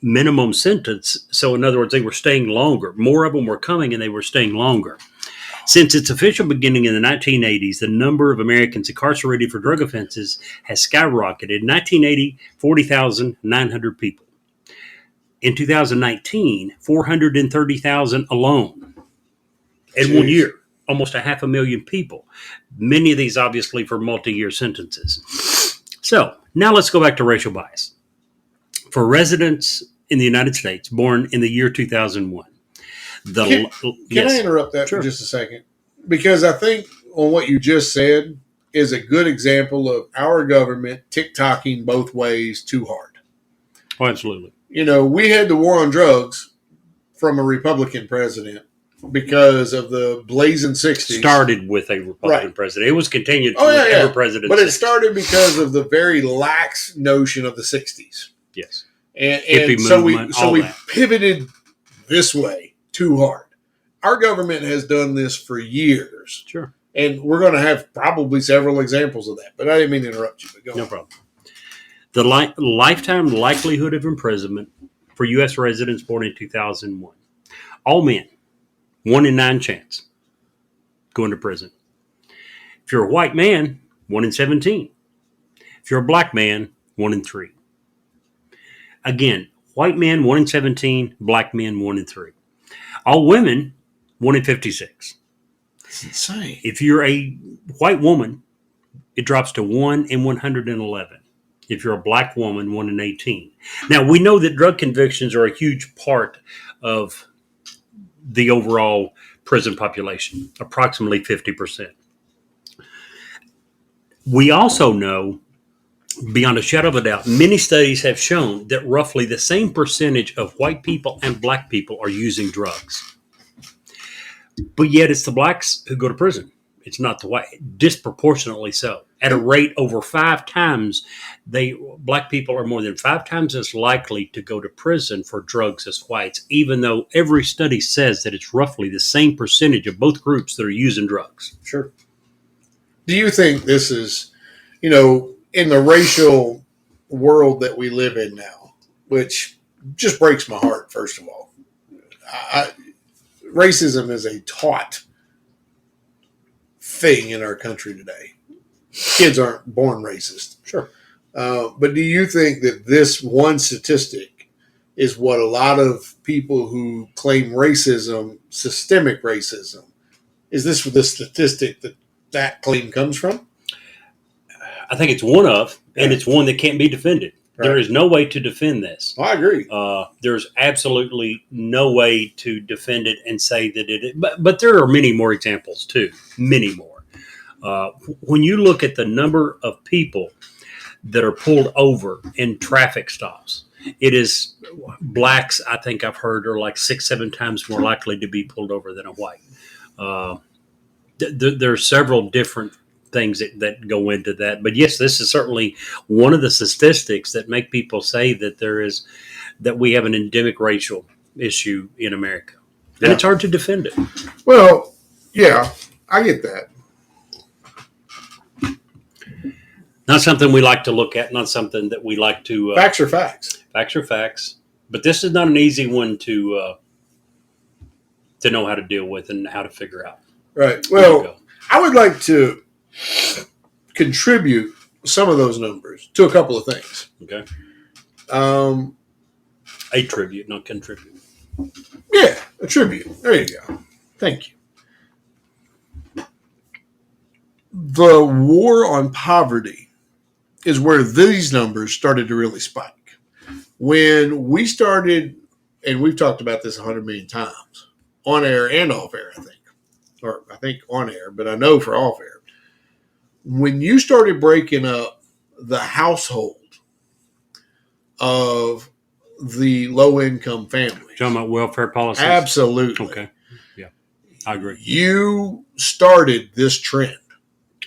Speaker 2: minimum sentence. So in other words, they were staying longer. More of them were coming and they were staying longer. Since its official beginning in the 1980s, the number of Americans incarcerated for drug offenses has skyrocketed. In 1980, 40,900 people. In 2019, 430,000 alone. In 1 year, almost 500,000 people. Many of these obviously for multi-year sentences. So now let's go back to racial bias. For residents in the United States born in the year 2001,
Speaker 1: Can I interrupt that for just a second? Because I think on what you just said is a good example of our government tick-tocking both ways too hard.
Speaker 2: Oh, absolutely.
Speaker 1: We had the war on drugs from a Republican president because of the blazing 60s.
Speaker 2: Started with a Republican president. It was continued
Speaker 1: Oh,
Speaker 2: with every president.
Speaker 1: But it started because of the very lax notion of the 60s.
Speaker 2: Yes.
Speaker 1: And so we pivoted this way too hard. Our government has done this for years.
Speaker 2: Sure.
Speaker 1: And we're going to have probably several examples of that. But I didn't mean to interrupt you. But go
Speaker 2: no
Speaker 1: on.
Speaker 2: problem. The lifetime likelihood of imprisonment for U.S. residents born in 2001. All men, 1 in 9 chance going to prison. If you're a white man, 1 in 17. If you're a black man, 1 in 3. Again, white men, 1 in 17. Black men, 1 in 3. All women, 1 in 56.
Speaker 1: That's insane.
Speaker 2: If you're a white woman, it drops to 1 in 111. If you're a black woman, 1 in 18. Now, we know that drug convictions are a huge part of the overall prison population, approximately 50%. We also know, beyond a shadow of a doubt, many studies have shown that roughly the same percentage of white people and black people are using drugs. But yet it's the blacks who go to prison. It's not the white, disproportionately so. At a rate over 5 times, black people are more than 5 times as likely to go to prison for drugs as whites, even though every study says that it's roughly the same percentage of both groups that are using drugs.
Speaker 1: Sure. Do you think this is, in the racial world that we live in now, which just breaks my heart, first of all. Racism is a taught thing in our country today. Kids aren't born racist.
Speaker 2: Sure.
Speaker 1: But do you think that this one statistic is what a lot of people who claim racism, systemic racism, is this the statistic that claim comes from?
Speaker 2: I think it's one of, and it's one that can't be defended. Right. There is no way to defend this.
Speaker 1: I agree.
Speaker 2: There's absolutely no way to defend it and say that it. But there are many more examples too. Many more. When you look at the number of people that are pulled over in traffic stops, it is blacks. I think I've heard are like 6-7 times more likely to be pulled over than a white. There are several different things that go into that. But yes, this is certainly one of the statistics that make people say that we have an endemic racial issue in America. And it's hard to defend it.
Speaker 1: Well, yeah, I get that.
Speaker 2: Not something we like to look at, not something that we like to...
Speaker 1: facts are facts.
Speaker 2: Facts are facts. But this is not an easy one to know how to deal with and how to figure out.
Speaker 1: Right. Well, I would like to contribute some of those numbers to a couple of things.
Speaker 2: Okay. A tribute, not contribute.
Speaker 1: Yeah, a tribute. There you go. Thank you. The war on poverty is where these numbers started to really spike. When we started, and we've talked about this 100 million times, on air and off air, I think. Or I think on air, but I know for off air. When you started breaking up the household of the low-income family.
Speaker 2: Talking about welfare policies?
Speaker 1: Absolutely.
Speaker 2: Okay. Yeah, I agree.
Speaker 1: You started this trend.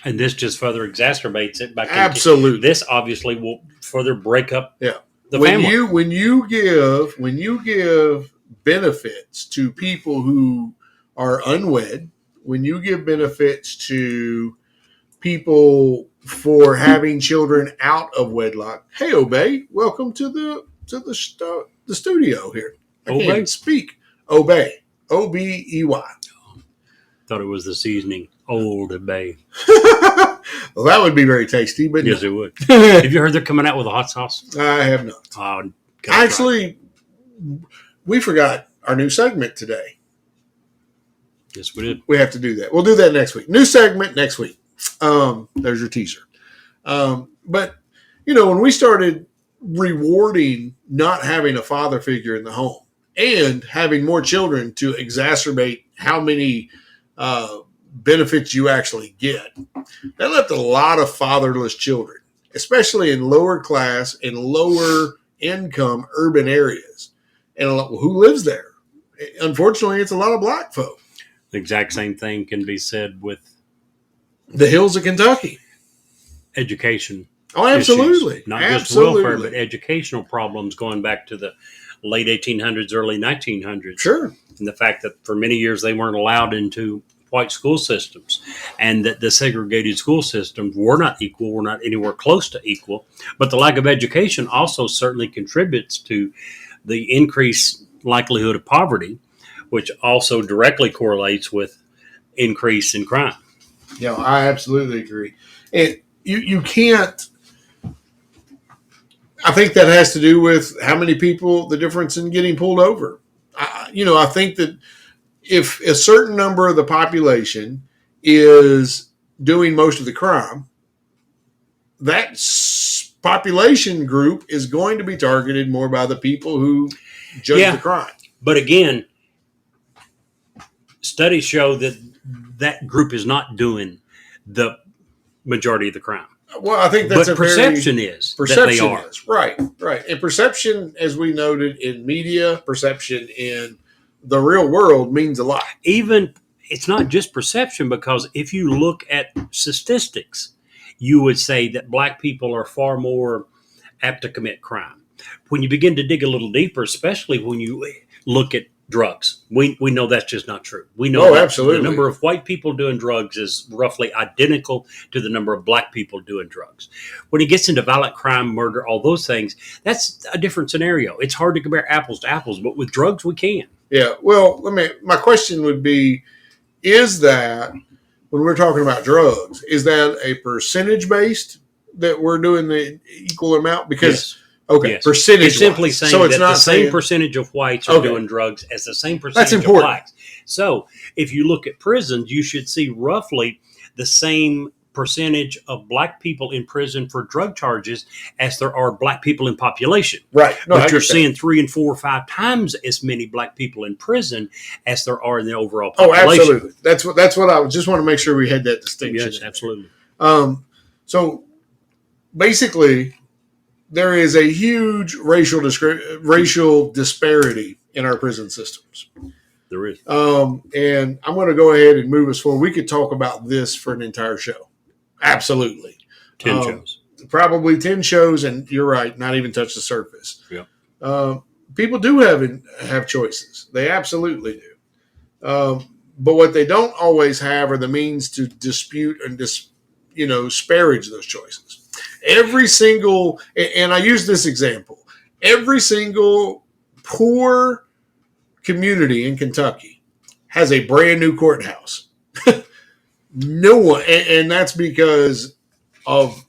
Speaker 2: And this just further exacerbates it.
Speaker 1: Absolutely.
Speaker 2: This obviously will further break up the
Speaker 1: family.
Speaker 2: family.
Speaker 1: When you give benefits to people who are unwed, when you give benefits to people for having children out of wedlock. Hey, Obey, welcome to the studio here. I can't speak. Obey, Obey.
Speaker 2: Thought it was the seasoning, Old Bay.
Speaker 1: Well, that would be very tasty, but
Speaker 2: yes, it would. Have you heard they're coming out with a hot sauce?
Speaker 1: I have not. Actually, we forgot our new segment today.
Speaker 2: Yes, we did.
Speaker 1: We have to do that. We'll do that next week. New segment next week. There's your teaser. But, when we started rewarding not having a father figure in the home and having more children to exacerbate how many benefits you actually get, that left a lot of fatherless children, especially in lower class and lower income urban areas. And who lives there? unfortunately, it's a lot of black folk.
Speaker 2: The exact same thing can be said with
Speaker 1: the hills of Kentucky.
Speaker 2: Education.
Speaker 1: Oh, absolutely.
Speaker 2: Issues. Not just welfare, but educational problems going back to the late 1800s, early 1900s.
Speaker 1: Sure.
Speaker 2: And the fact that for many years they weren't allowed into white school systems, and that the segregated school systems were not equal, were not anywhere close to equal. But the lack of education also certainly contributes to the increased likelihood of poverty, which also directly correlates with increase in crime.
Speaker 1: Yeah, I absolutely agree. And you can't. I think that has to do with how many people, the difference in getting pulled over. I think that if a certain number of the population is doing most of the crime, that population group is going to be targeted more by the people who judge the crime.
Speaker 2: But again, studies show that that group is not doing the majority of the crime.
Speaker 1: Well, I think that's
Speaker 2: perception
Speaker 1: is
Speaker 2: that they are.
Speaker 1: Right. And perception, as we noted in media, perception in the real world means a lot.
Speaker 2: Even it's not just perception, because if you look at statistics, you would say that black people are far more apt to commit crime. When you begin to dig a little deeper, especially when you look at drugs, we know that's just not true. We know
Speaker 1: absolutely.
Speaker 2: The number of white people doing drugs is roughly identical to the number of black people doing drugs. When it gets into violent crime, murder, all those things, that's a different scenario. It's hard to compare apples to apples, but with drugs, we can.
Speaker 1: Yeah. Well, my question would be, is that when we're talking about drugs, is that a percentage based that we're doing the equal amount? Because percentage.
Speaker 2: It's simply saying so it's that not the same percentage of whites are doing drugs as the same percentage of blacks. So if you look at prisons, you should see roughly the same percentage of black people in prison for drug charges as there are black people in population.
Speaker 1: Right.
Speaker 2: No, but you're seeing 3 and 4 or 5 times as many black people in prison as there are in the overall population.
Speaker 1: Oh, absolutely. That's what I just want to make sure we had that distinction.
Speaker 2: Yes, absolutely.
Speaker 1: So basically, there is a huge racial disparity in our prison systems.
Speaker 2: There is.
Speaker 1: And I'm going to go ahead and move us forward. We could talk about this for an entire show. Absolutely.
Speaker 2: 10 shows.
Speaker 1: Probably 10 shows, and you're right, not even touch the surface.
Speaker 2: Yeah.
Speaker 1: People do have choices. They absolutely do. But what they don't always have are the means to dispute and disparage those choices. Every single, and I use this example, every single poor community in Kentucky has a brand new courthouse. No one, and that's because of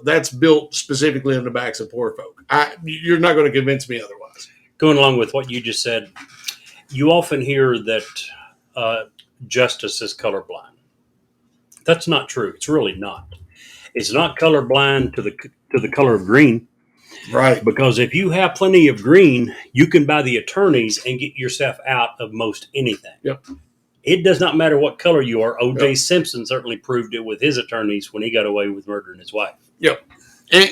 Speaker 1: that's built specifically on the backs of poor folk. You're not going to convince me otherwise.
Speaker 2: Going along with what you just said, you often hear that justice is colorblind. That's not true. It's really not. It's not colorblind to the color of green.
Speaker 1: Right.
Speaker 2: Because if you have plenty of green, you can buy the attorneys and get yourself out of most anything.
Speaker 1: Yep.
Speaker 2: It does not matter what color you are. O.J. Simpson certainly proved it with his attorneys when he got away with murdering his wife.
Speaker 1: Yep. And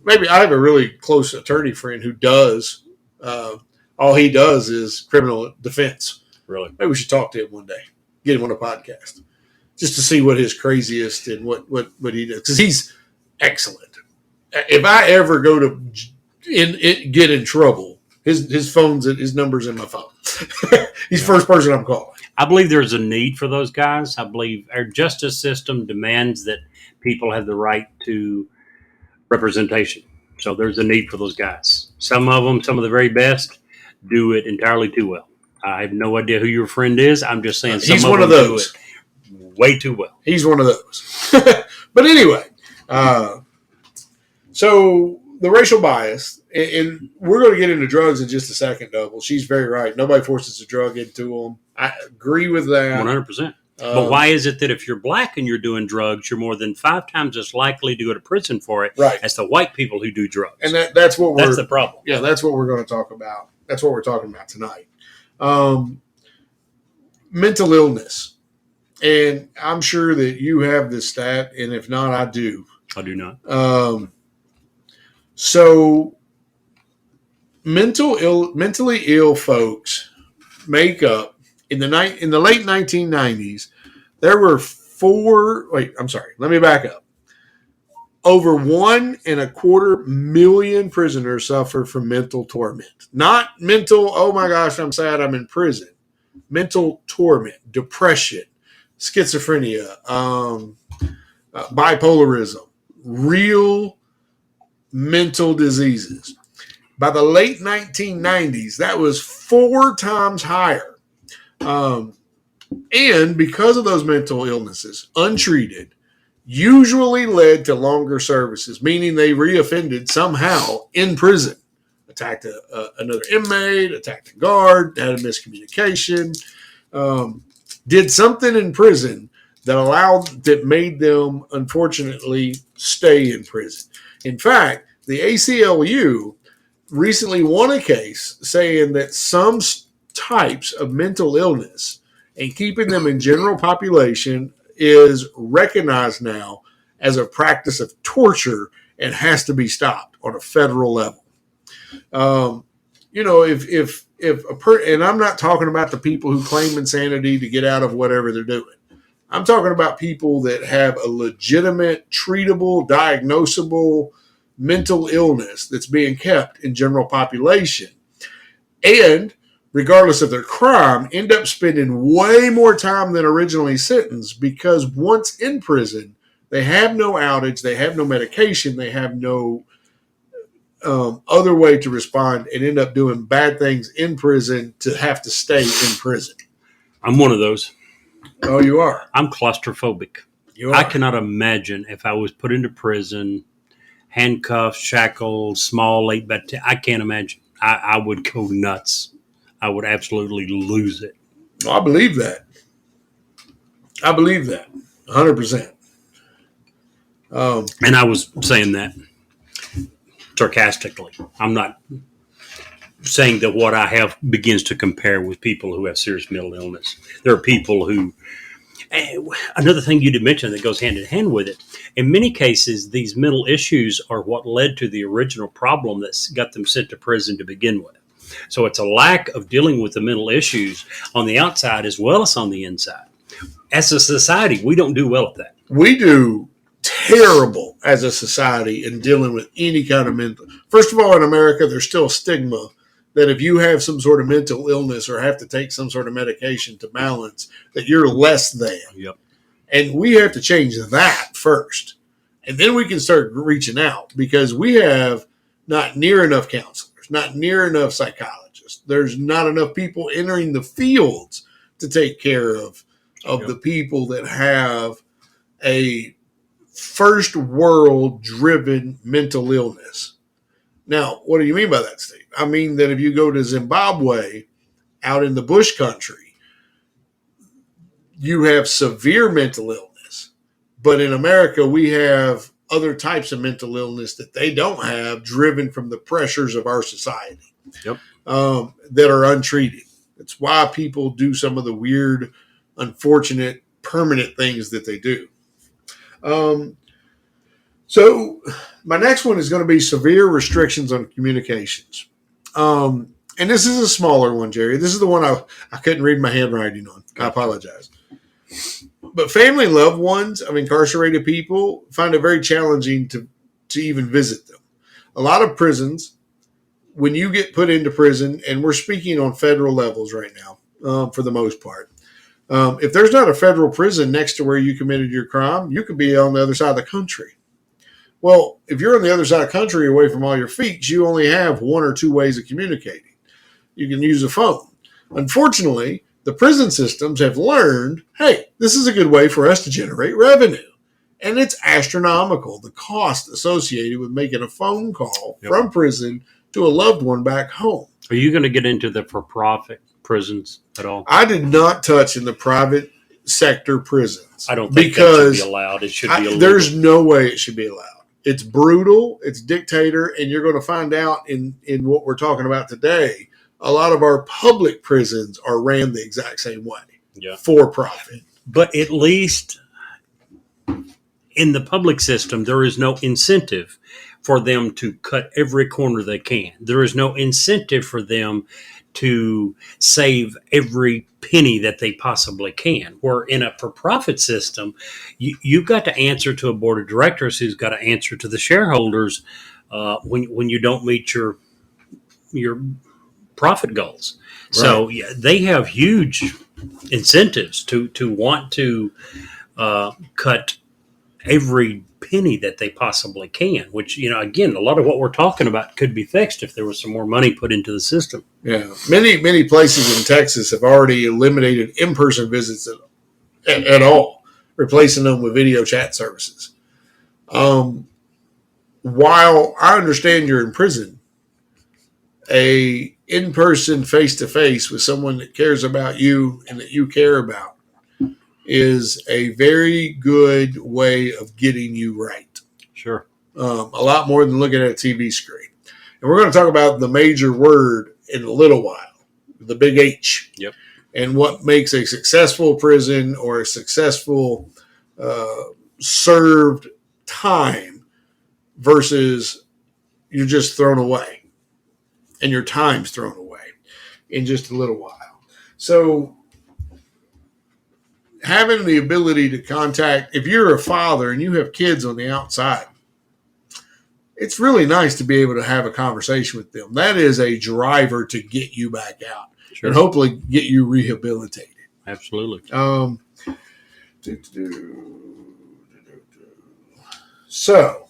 Speaker 1: maybe I have a really close attorney friend who does, all he does is criminal defense.
Speaker 2: Really?
Speaker 1: Maybe we should talk to him one day, get him on a podcast, just to see what his craziest and what he does. Because he's excellent. If I ever go to get in trouble, his number's in my phone. He's the first person I'm calling.
Speaker 2: I believe there's a need for those guys. I believe our justice system demands that people have the right to representation. So there's a need for those guys. Some of them, some of the very best, do it entirely too well. I have no idea who your friend is. I'm just saying
Speaker 1: he's one of those.
Speaker 2: Do it way too well.
Speaker 1: He's one of those. But anyway, so the racial bias, and we're going to get into drugs in just a second, Double. She's very right. Nobody forces a drug into them. I agree with that.
Speaker 2: 100%. But why is it that if you're black and you're doing drugs, you're more than 5 times as likely to go to prison for it as the white people who do drugs?
Speaker 1: And that's the problem. Yeah, that's what we're going to talk about. That's what we're talking about tonight. Mental illness. And I'm sure that you have this stat, and if not, I do.
Speaker 2: I do not.
Speaker 1: So mentally ill folks make up in the late 1990s. There were let me back up. Over 1.25 million prisoners suffer from mental torment. Not mental, oh my gosh, I'm sad I'm in prison. Mental torment, depression, schizophrenia, bipolarism, real mental diseases. By the late 1990s, that was 4 times higher. And because of those mental illnesses, untreated, usually led to longer services, meaning they reoffended somehow in prison. Attacked another inmate, attacked a guard, had a miscommunication, did something in prison that made them, unfortunately, stay in prison. In fact, the ACLU recently won a case saying that some types of mental illness and keeping them in general population is recognized now as a practice of torture and has to be stopped on a federal level. And I'm not talking about the people who claim insanity to get out of whatever they're doing. I'm talking about people that have a legitimate, treatable, diagnosable mental illness that's being kept in general population. And regardless of their crime, end up spending way more time than originally sentenced because once in prison, they have no outage, they have no medication, they have no other way to respond and end up doing bad things in prison to have to stay in prison.
Speaker 2: I'm one of those.
Speaker 1: Oh, you are?
Speaker 2: I'm claustrophobic.
Speaker 1: You are?
Speaker 2: I cannot imagine if I was put into prison, handcuffed, shackled, small, late bed. I can't imagine. I would go nuts. I would absolutely lose it.
Speaker 1: I believe that. 100%.
Speaker 2: And I was saying that sarcastically. I'm not saying that what I have begins to compare with people who have serious mental illness. There are people who, another thing you did mention that goes hand in hand with it, in many cases, these mental issues are what led to the original problem that got them sent to prison to begin with. So it's a lack of dealing with the mental issues on the outside as well as on the inside. As a society, we don't do well at that.
Speaker 1: We do terrible as a society in dealing with any kind of mental. First of all, in America, there's still a stigma that if you have some sort of mental illness or have to take some sort of medication to balance, that you're less than.
Speaker 2: Yep.
Speaker 1: And we have to change that first. And then we can start reaching out because we have not near enough counselors, not near enough psychologists. There's not enough people entering the fields to take care of the people that have a first world driven mental illness. Now, what do you mean by that, Steve? I mean that if you go to Zimbabwe, out in the bush country, you have severe mental illness. But in America, we have other types of mental illness that they don't have, driven from the pressures of our society.
Speaker 2: Yep.
Speaker 1: That are untreated. It's why people do some of the weird, unfortunate, permanent things that they do. So my next one is going to be severe restrictions on communications. And this is a smaller one, Jerry. This is the one I couldn't read my handwriting on. I apologize. But family and loved ones of incarcerated people find it very challenging to even visit them. A lot of prisons, when you get put into prison, and we're speaking on federal levels right now, for the most part, if there's not a federal prison next to where you committed your crime, you could be on the other side of the country. Well, if you're on the other side of the country away from all your feet, you only have one or two ways of communicating. You can use a phone. Unfortunately, the prison systems have learned, hey, this is a good way for us to generate revenue. And it's astronomical, the cost associated with making a phone call from prison to a loved one back home.
Speaker 2: Are you going to get into the for-profit prisons at all?
Speaker 1: I did not touch in the private sector prisons.
Speaker 2: I don't think that should be allowed. It should be illegal.
Speaker 1: There's no way it should be allowed. It's brutal, it's dictator, and you're going to find out in what we're talking about today, a lot of our public prisons are ran the exact same way, for profit.
Speaker 2: But at least in the public system, there is no incentive for them to cut every corner they can. There is no incentive for them to save every penny that they possibly can. Where in a for-profit system, you've got to answer to a board of directors who's got to answer to the shareholders when you don't meet your profit goals. Right. So yeah, they have huge incentives to want to cut every penny that they possibly can, which, again, a lot of what we're talking about could be fixed if there was some more money put into the system.
Speaker 1: Yeah. Many places in Texas have already eliminated in-person visits at all, replacing them with video chat services. While I understand you're in prison, a in-person face-to-face with someone that cares about you and that you care about is a very good way of getting you right.
Speaker 2: Sure.
Speaker 1: A lot more than looking at a TV screen. And we're going to talk about the major word in a little while, the big H.
Speaker 2: Yep.
Speaker 1: And what makes a successful prison or a successful served time versus you're just thrown away and your time's thrown away in just a little while. So having the ability to contact, if you're a father and you have kids on the outside, it's really nice to be able to have a conversation with them. That is a driver to get you back out. Sure. And hopefully get you rehabilitated.
Speaker 2: Absolutely.
Speaker 1: So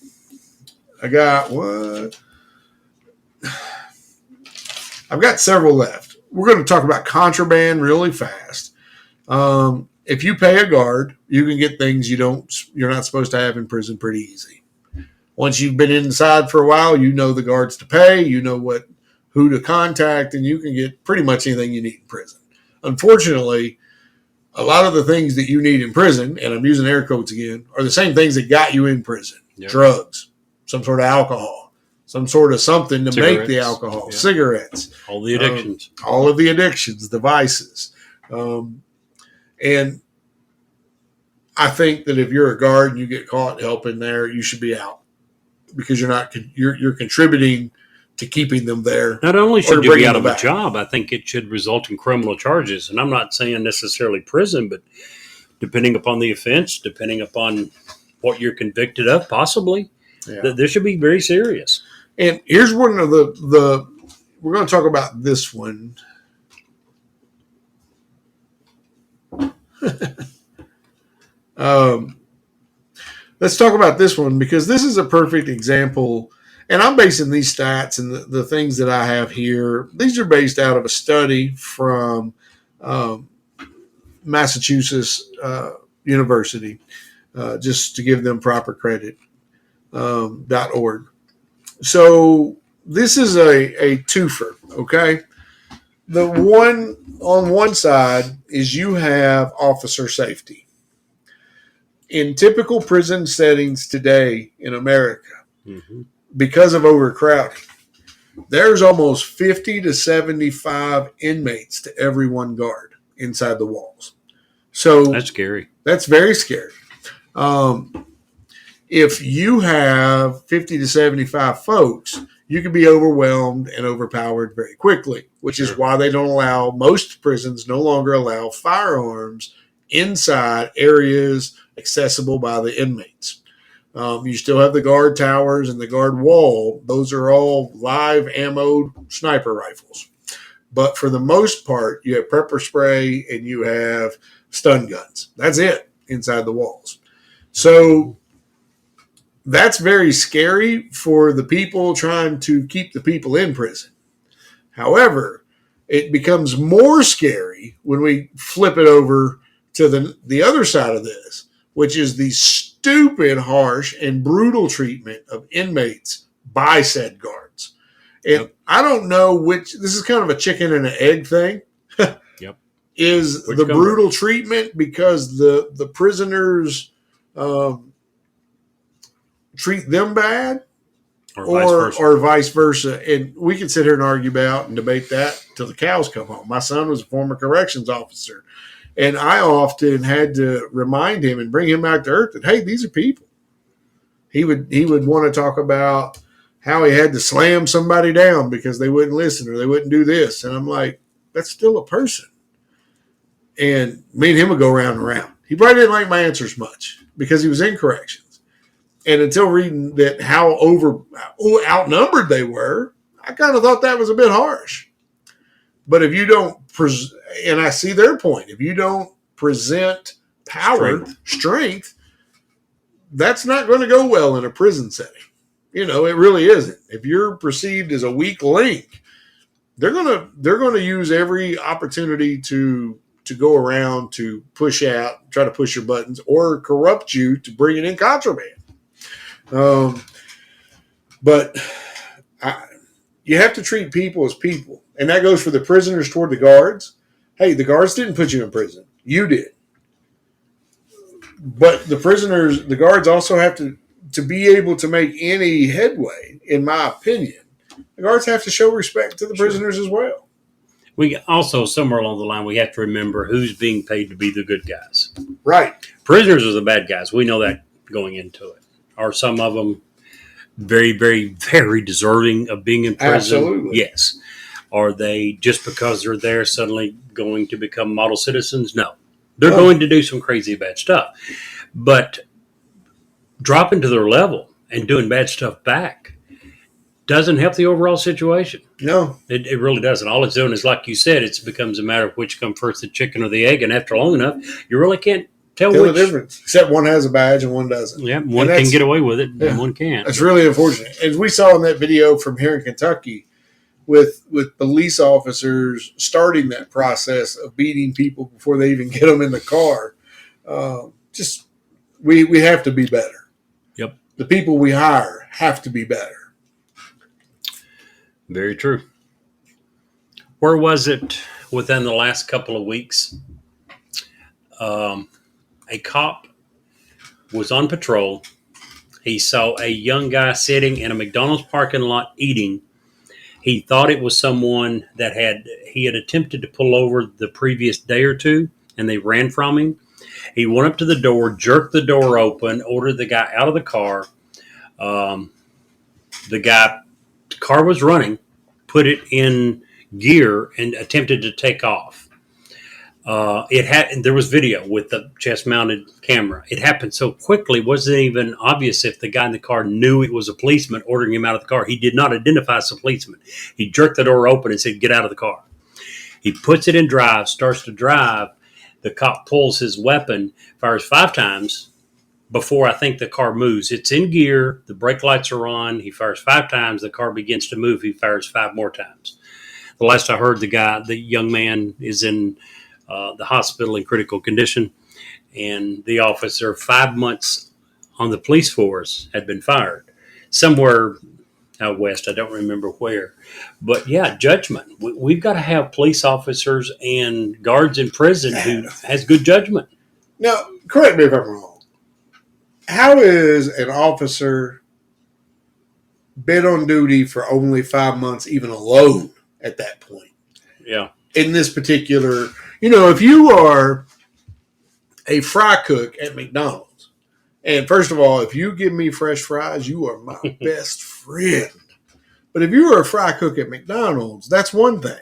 Speaker 1: I got what? I've got several left. We're going to talk about contraband really fast. If you pay a guard, you can get things you're not supposed to have in prison pretty easy. Once you've been inside for a while, you know the guards to pay, you know who to contact, and you can get pretty much anything you need in prison. Unfortunately, a lot of the things that you need in prison, and I'm using air quotes again, are the same things that got you in prison. Yep. Drugs, some sort of alcohol, some sort of something to make the alcohol, yeah. Cigarettes.
Speaker 2: All the addictions.
Speaker 1: All of the addictions, the vices. And I think that if you're a guard and you get caught helping there, you should be out because you're contributing to keeping them there.
Speaker 2: Not only should you be out of a job, I think it should result in criminal charges. And I'm not saying necessarily prison, but depending upon the offense, depending upon what you're convicted of, possibly, this should be very serious.
Speaker 1: And here's one of the we're going to talk about this one. Let's talk about this one because this is a perfect example. And I'm basing these stats and the things that I have here. These are based out of a study from Massachusetts University, just to give them proper credit, .org. So this is a twofer, okay? The one on one side is you have officer safety. In typical prison settings today in America, because of overcrowding, there's almost 50 to 75 inmates to every one guard inside the walls. So
Speaker 2: that's scary.
Speaker 1: That's very scary. If you have 50 to 75 folks, you can be overwhelmed and overpowered very quickly, which is why they don't allow, most prisons no longer allow firearms inside areas accessible by the inmates. You still have the guard towers and the guard wall. Those are all live ammo sniper rifles. But for the most part, you have pepper spray and you have stun guns. That's it inside the walls. So that's very scary for the people trying to keep the people in prison. However, it becomes more scary when we flip it over to the other side of this, which is the stupid, harsh, and brutal treatment of inmates by said guards. And I don't know which, this is kind of a chicken and an egg thing.
Speaker 2: Yep.
Speaker 1: Is the brutal treatment because the prisoners treat them bad or vice versa? And we can sit here and argue about and debate that till the cows come home. My son was a former corrections officer. And I often had to remind him and bring him back to earth that, hey, these are people. He would want to talk about how he had to slam somebody down because they wouldn't listen or they wouldn't do this. And I'm like, that's still a person. And me and him would go round and round. He probably didn't like my answers much because he was in corrections. And until reading that how outnumbered they were, I kind of thought that was a bit harsh. But if you don't, and I see their point, if you don't present power, strength, that's not going to go well in a prison setting. You know, it really isn't. If you're perceived as a weak link, they're gonna use every opportunity to go around to push out, try to push your buttons, or corrupt you to bring it in contraband. But you have to treat people as people, and that goes for the prisoners toward the guards. Hey, the guards didn't put you in prison; you did. But the guards also have to be able to make any headway, in my opinion. The guards have to show respect to the prisoners as well.
Speaker 2: We also, somewhere along the line, we have to remember who's being paid to be the good guys.
Speaker 1: Right.
Speaker 2: Prisoners are the bad guys. We know that going into it. Are some of them very, very, very deserving of being in prison?
Speaker 1: Absolutely.
Speaker 2: Yes. Are they, just because they're there, suddenly going to become model citizens? No. They're going to do some crazy bad stuff. But dropping to their level and doing bad stuff back doesn't help the overall situation.
Speaker 1: No.
Speaker 2: It really doesn't. All it's doing is, like you said, it becomes a matter of which comes first, the chicken or the egg. And after long enough, you really can't tell which.
Speaker 1: The difference. Except one has a badge and one doesn't.
Speaker 2: Yeah, one can get away with it and one can't.
Speaker 1: That's really unfortunate. As we saw in that video from here in Kentucky, with police officers starting that process of beating people before they even get them in the car. We have to be better.
Speaker 2: Yep.
Speaker 1: The people we hire have to be better.
Speaker 2: Very true. Where was it within the last couple of weeks? A cop was on patrol. He saw a young guy sitting in a McDonald's parking lot eating. He thought it was someone that he had attempted to pull over the previous day or two, and they ran from him. He went up to the door, jerked the door open, ordered the guy out of the car. The car was running, put it in gear, and attempted to take off. There was video with the chest-mounted camera. It happened so quickly, it wasn't even obvious if the guy in the car knew it was a policeman ordering him out of the car. He did not identify as a policeman. He jerked the door open and said, "Get out of the car." He puts it in drive, starts to drive. The cop pulls his weapon, fires 5 times before I think the car moves. It's in gear. The brake lights are on. He fires 5 times. The car begins to move. He fires 5 more times. The last I heard, the young man is in the hospital in critical condition, and the officer, 5 months on the police force, had been fired somewhere out west. I don't remember where, but yeah, judgment. We've got to have police officers and guards in prison who has good judgment.
Speaker 1: Now, correct me if I'm wrong. How is an officer been on duty for only 5 months, even alone at that point?
Speaker 2: Yeah.
Speaker 1: In this particular, if you are a fry cook at McDonald's, and first of all, if you give me fresh fries, you are my best friend. But if you are a fry cook at McDonald's, that's one thing.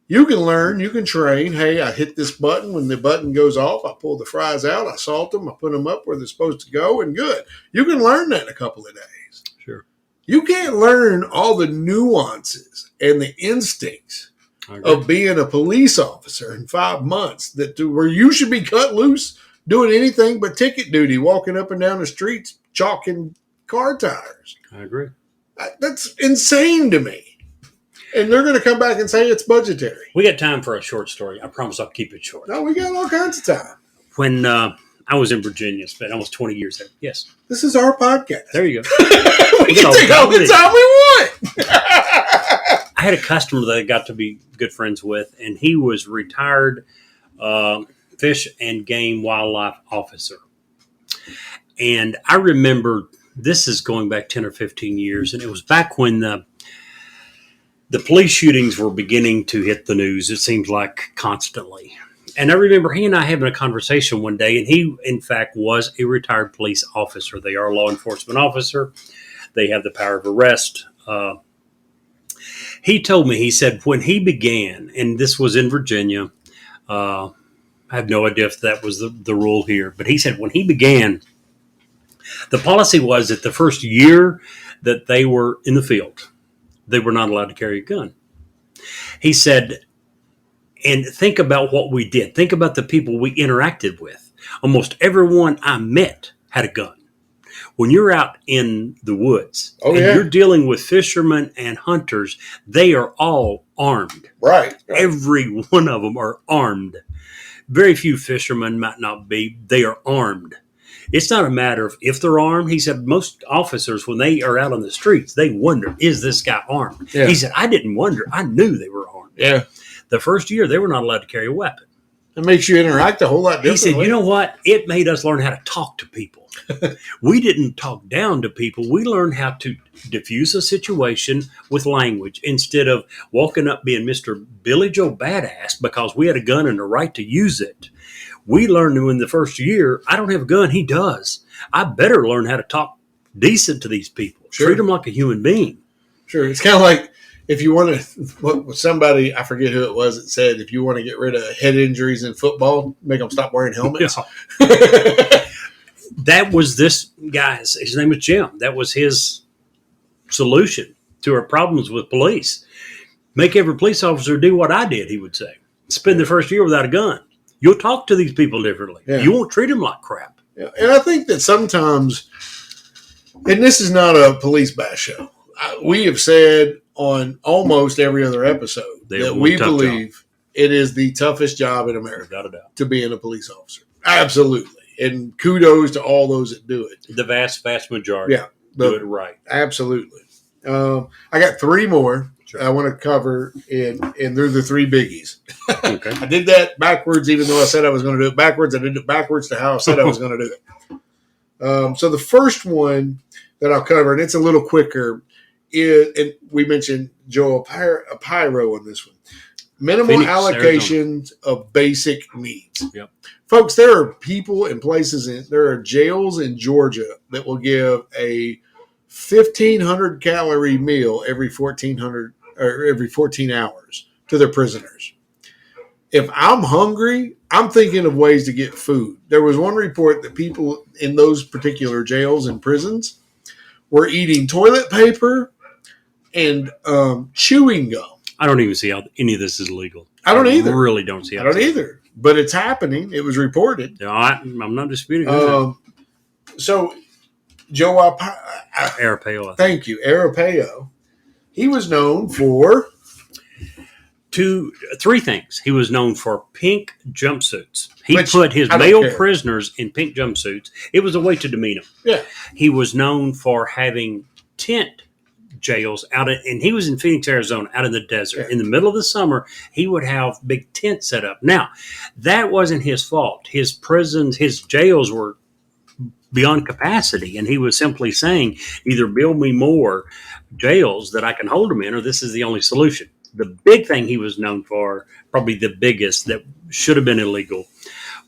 Speaker 1: You can learn, you can train. Hey, I hit this button. When the button goes off, I pull the fries out, I salt them, I put them up where they're supposed to go, and good. You can learn that in a couple of days.
Speaker 2: Sure.
Speaker 1: You can't learn all the nuances and the instincts of being a police officer in 5 months where you should be cut loose doing anything but ticket duty, walking up and down the streets, chalking car tires.
Speaker 2: I agree.
Speaker 1: That's insane to me. And they're going to come back and say it's budgetary.
Speaker 2: We got time for a short story. I promise I'll keep it short.
Speaker 1: No, we got all kinds of time.
Speaker 2: When I was in Virginia, spent almost 20 years there. Yes.
Speaker 1: This is our podcast.
Speaker 2: There you go.
Speaker 1: We can take all the time we want.
Speaker 2: I had a customer that I got to be good friends with, and he was retired fish and game wildlife officer. And I remember, this is going back 10 or 15 years, and it was back when the police shootings were beginning to hit the news, it seems like constantly. And I remember he and I having a conversation one day, and he, in fact, was a retired police officer. They are a law enforcement officer. They have the power of arrest. He told me, he said, when he began, and this was in Virginia, I have no idea if that was the rule here, but he said when he began, the policy was that the first year that they were in the field, they were not allowed to carry a gun. He said, and think about what we did. Think about the people we interacted with. Almost everyone I met had a gun. When you're out in the woods you're dealing with fishermen and hunters, they are all armed.
Speaker 1: Right.
Speaker 2: Every one of them are armed. Very few fishermen might not be. They are armed. It's not a matter of if they're armed. He said most officers, when they are out on the streets, they wonder, is this guy armed? Yeah. He said, I didn't wonder. I knew they were armed.
Speaker 1: Yeah.
Speaker 2: The first year, they were not allowed to carry a weapon.
Speaker 1: It makes you interact a whole lot differently.
Speaker 2: He said, you know what? It made us learn how to talk to people. We didn't talk down to people. We learned how to diffuse a situation with language instead of walking up being Mr. Billy Joe Badass because we had a gun and the right to use it. We learned in the first year, I don't have a gun. He does. I better learn how to talk decent to these people. Sure. Treat them like a human being.
Speaker 1: Sure. It's kind of like if you want to, what somebody, I forget who it was, that said, if you want to get rid of head injuries in football, make them stop wearing helmets.
Speaker 2: Yeah. That was this guy's, his name was Jim. That was his solution to our problems with police. Make every police officer do what I did, he would say. Spend the first year without a gun. You'll talk to these people differently. Yeah. You won't treat them like crap.
Speaker 1: Yeah. And I think that sometimes, and this is not a police bash show, we have said on almost every other episode that we believe it is the toughest job in America,
Speaker 2: without a doubt,
Speaker 1: to being a police officer. Absolutely. And kudos to all those that do it.
Speaker 2: The vast, vast majority do it right.
Speaker 1: Absolutely. I got three more I want to cover, and they're the three biggies.
Speaker 2: Okay.
Speaker 1: I did that backwards, even though I said I was going to do it backwards. I did it backwards to how I said I was going to do it. So the first one that I'll cover, and it's a little quicker, is, and we mentioned Joe Arpaio on this one. Minimal Phoenix, allocations Arizona. Of basic needs.
Speaker 2: Yep.
Speaker 1: Folks, there are people and places, there are jails in Georgia that will give a 1,500 calorie meal every 1,400 or every 14 hours to their prisoners. If I'm hungry, I'm thinking of ways to get food. There was one report that people in those particular jails and prisons were eating toilet paper and chewing gum.
Speaker 2: I don't even see how any of this is legal.
Speaker 1: I don't either.
Speaker 2: I really don't see how.
Speaker 1: I don't either. But it's happening. It was reported.
Speaker 2: No, I'm not disputing that.
Speaker 1: So, Joe
Speaker 2: Arpaio.
Speaker 1: Thank you, Arpaio. He was known for
Speaker 2: three things. He was known for pink jumpsuits. He put his male prisoners in pink jumpsuits. It was a way to demean them.
Speaker 1: Yeah.
Speaker 2: He was known for having tent jails and he was in Phoenix, Arizona, out in the desert. Yeah. In the middle of the summer, he would have big tents set up. Now, that wasn't his fault. His prisons, his jails were beyond capacity, and he was simply saying, either build me more jails that I can hold them in, or this is the only solution. The big thing he was known for, probably the biggest that should have been illegal,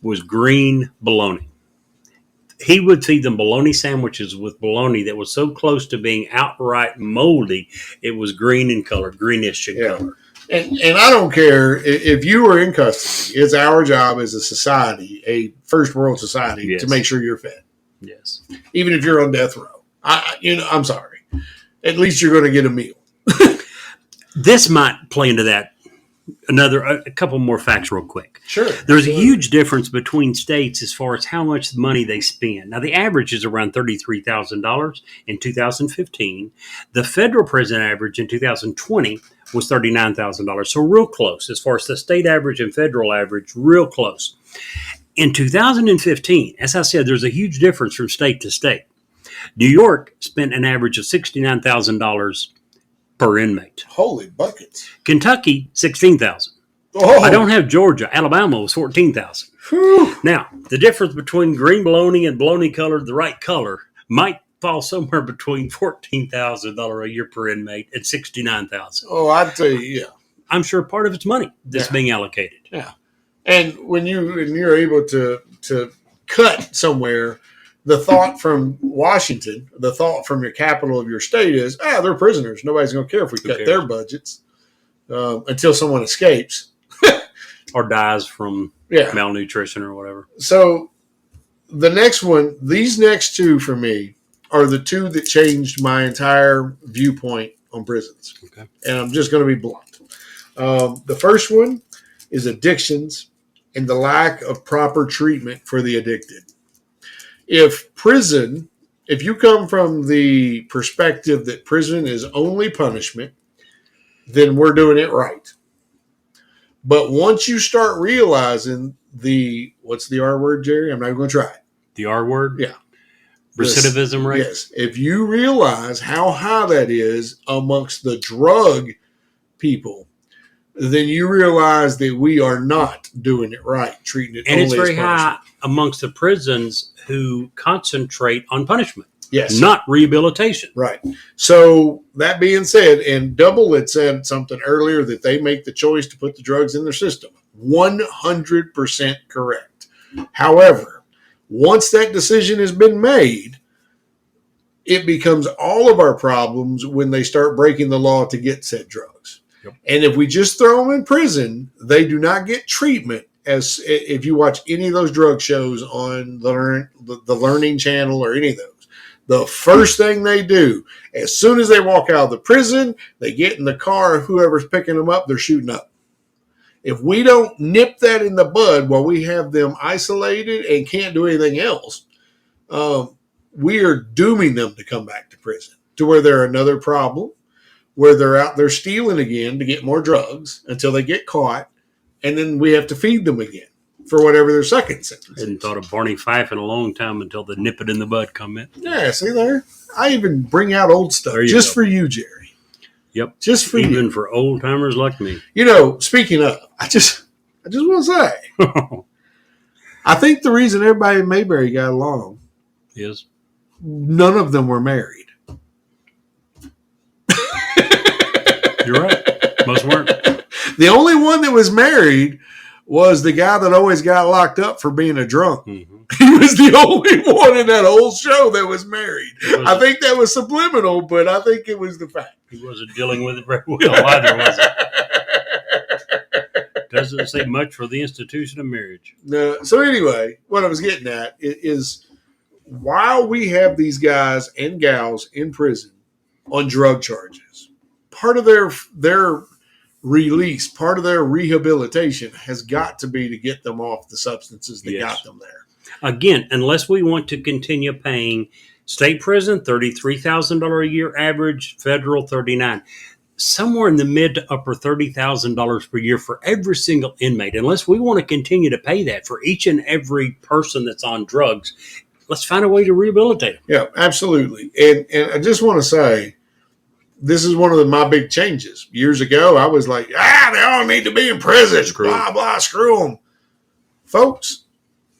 Speaker 2: was green bologna. He would feed them bologna sandwiches with bologna that was so close to being outright moldy, it was green in color, greenish in color.
Speaker 1: And I don't care if you were in custody. It's our job as a society, a first world society, to make sure you're fed.
Speaker 2: Yes.
Speaker 1: Even if you're on death row. I'm sorry. At least you're going to get a meal.
Speaker 2: This might play into that. A couple more facts real quick.
Speaker 1: Sure.
Speaker 2: There's a huge difference between states as far as how much money they spend. Now, the average is around $33,000 in 2015. The federal prison average in 2020 was $39,000. So real close as far as the state average and federal average, real close. In 2015, as I said, there's a huge difference from state to state. New York spent an average of $69,000 per inmate.
Speaker 1: Holy buckets.
Speaker 2: Kentucky, $16,000.
Speaker 1: Oh.
Speaker 2: I don't have Georgia. Alabama was $14,000. Now, the difference between green bologna and bologna colored, the right color, might fall somewhere between $14,000 a year per inmate and $69,000.
Speaker 1: Oh, I'd tell you, yeah.
Speaker 2: I'm sure part of it's money that's being allocated.
Speaker 1: Yeah. And when you're able to cut somewhere, the thought from Washington, the thought from your capital of your state is, they're prisoners. Nobody's going to care if we cut their budgets until someone escapes.
Speaker 2: Or dies from malnutrition or whatever.
Speaker 1: So the next one, these next two for me are the two that changed my entire viewpoint on prisons.
Speaker 2: Okay.
Speaker 1: And I'm just going to be blunt. The first one is addictions and the lack of proper treatment for the addicted. If you come from the perspective that prison is only punishment, then we're doing it right. But once you start realizing what's the R word, Jerry? I'm not going to try it.
Speaker 2: The R word?
Speaker 1: Yeah.
Speaker 2: Recidivism rate?
Speaker 1: Yes. If you realize how high that is amongst the drug people, then you realize that we are not doing it right, treating it
Speaker 2: and
Speaker 1: only
Speaker 2: it's very
Speaker 1: as punishment.
Speaker 2: high amongst the prisons who concentrate on punishment.
Speaker 1: Yes.
Speaker 2: Not rehabilitation.
Speaker 1: Right. So that being said, and Double had said something earlier that they make the choice to put the drugs in their system. 100% correct. However, once that decision has been made, it becomes all of our problems when they start breaking the law to get said drugs.
Speaker 2: Yep.
Speaker 1: And if we just throw them in prison, they do not get treatment. As if you watch any of those drug shows on the Learning Channel or any of those, the first thing they do, as soon as they walk out of the prison, they get in the car of whoever's picking them up, they're shooting up. If we don't nip that in the bud while we have them isolated and can't do anything else, we are dooming them to come back to prison, to where they're another problem, where they're out there stealing again to get more drugs until they get caught, and then we have to feed them again for whatever their second sentence is.
Speaker 2: I hadn't thought of Barney Fife in a long time until the nip it in the bud comment.
Speaker 1: Yeah, see there? I even bring out old stuff just for you, Jerry.
Speaker 2: Yep.
Speaker 1: Just for
Speaker 2: even
Speaker 1: you.
Speaker 2: for old timers like me.
Speaker 1: You know, speaking of, I just want to say, I think the reason everybody in Mayberry got along
Speaker 2: is
Speaker 1: none of them were married.
Speaker 2: You're right. Most weren't.
Speaker 1: The only one that was married was the guy that always got locked up for being a drunk.
Speaker 2: Mm-hmm.
Speaker 1: He was the only one in that whole show that was married. I think that was subliminal, but I think it was the fact.
Speaker 2: He wasn't dealing with it very well either, was it? Doesn't say much for the institution of marriage.
Speaker 1: No. So anyway, what I was getting at is while we have these guys and gals in prison on drug charges, part of their release, part of their rehabilitation has got to be to get them off the substances that got them there.
Speaker 2: Again, unless we want to continue paying state prison, $33,000 a year average, federal $39,000, somewhere in the mid to upper $30,000 per year for every single inmate. Unless we want to continue to pay that for each and every person that's on drugs, let's find a way to rehabilitate them.
Speaker 1: Yeah, absolutely. And I just want to say, this is one of my big changes. Years ago, I was like, they all need to be in prison. Blah, blah, screw them. Folks,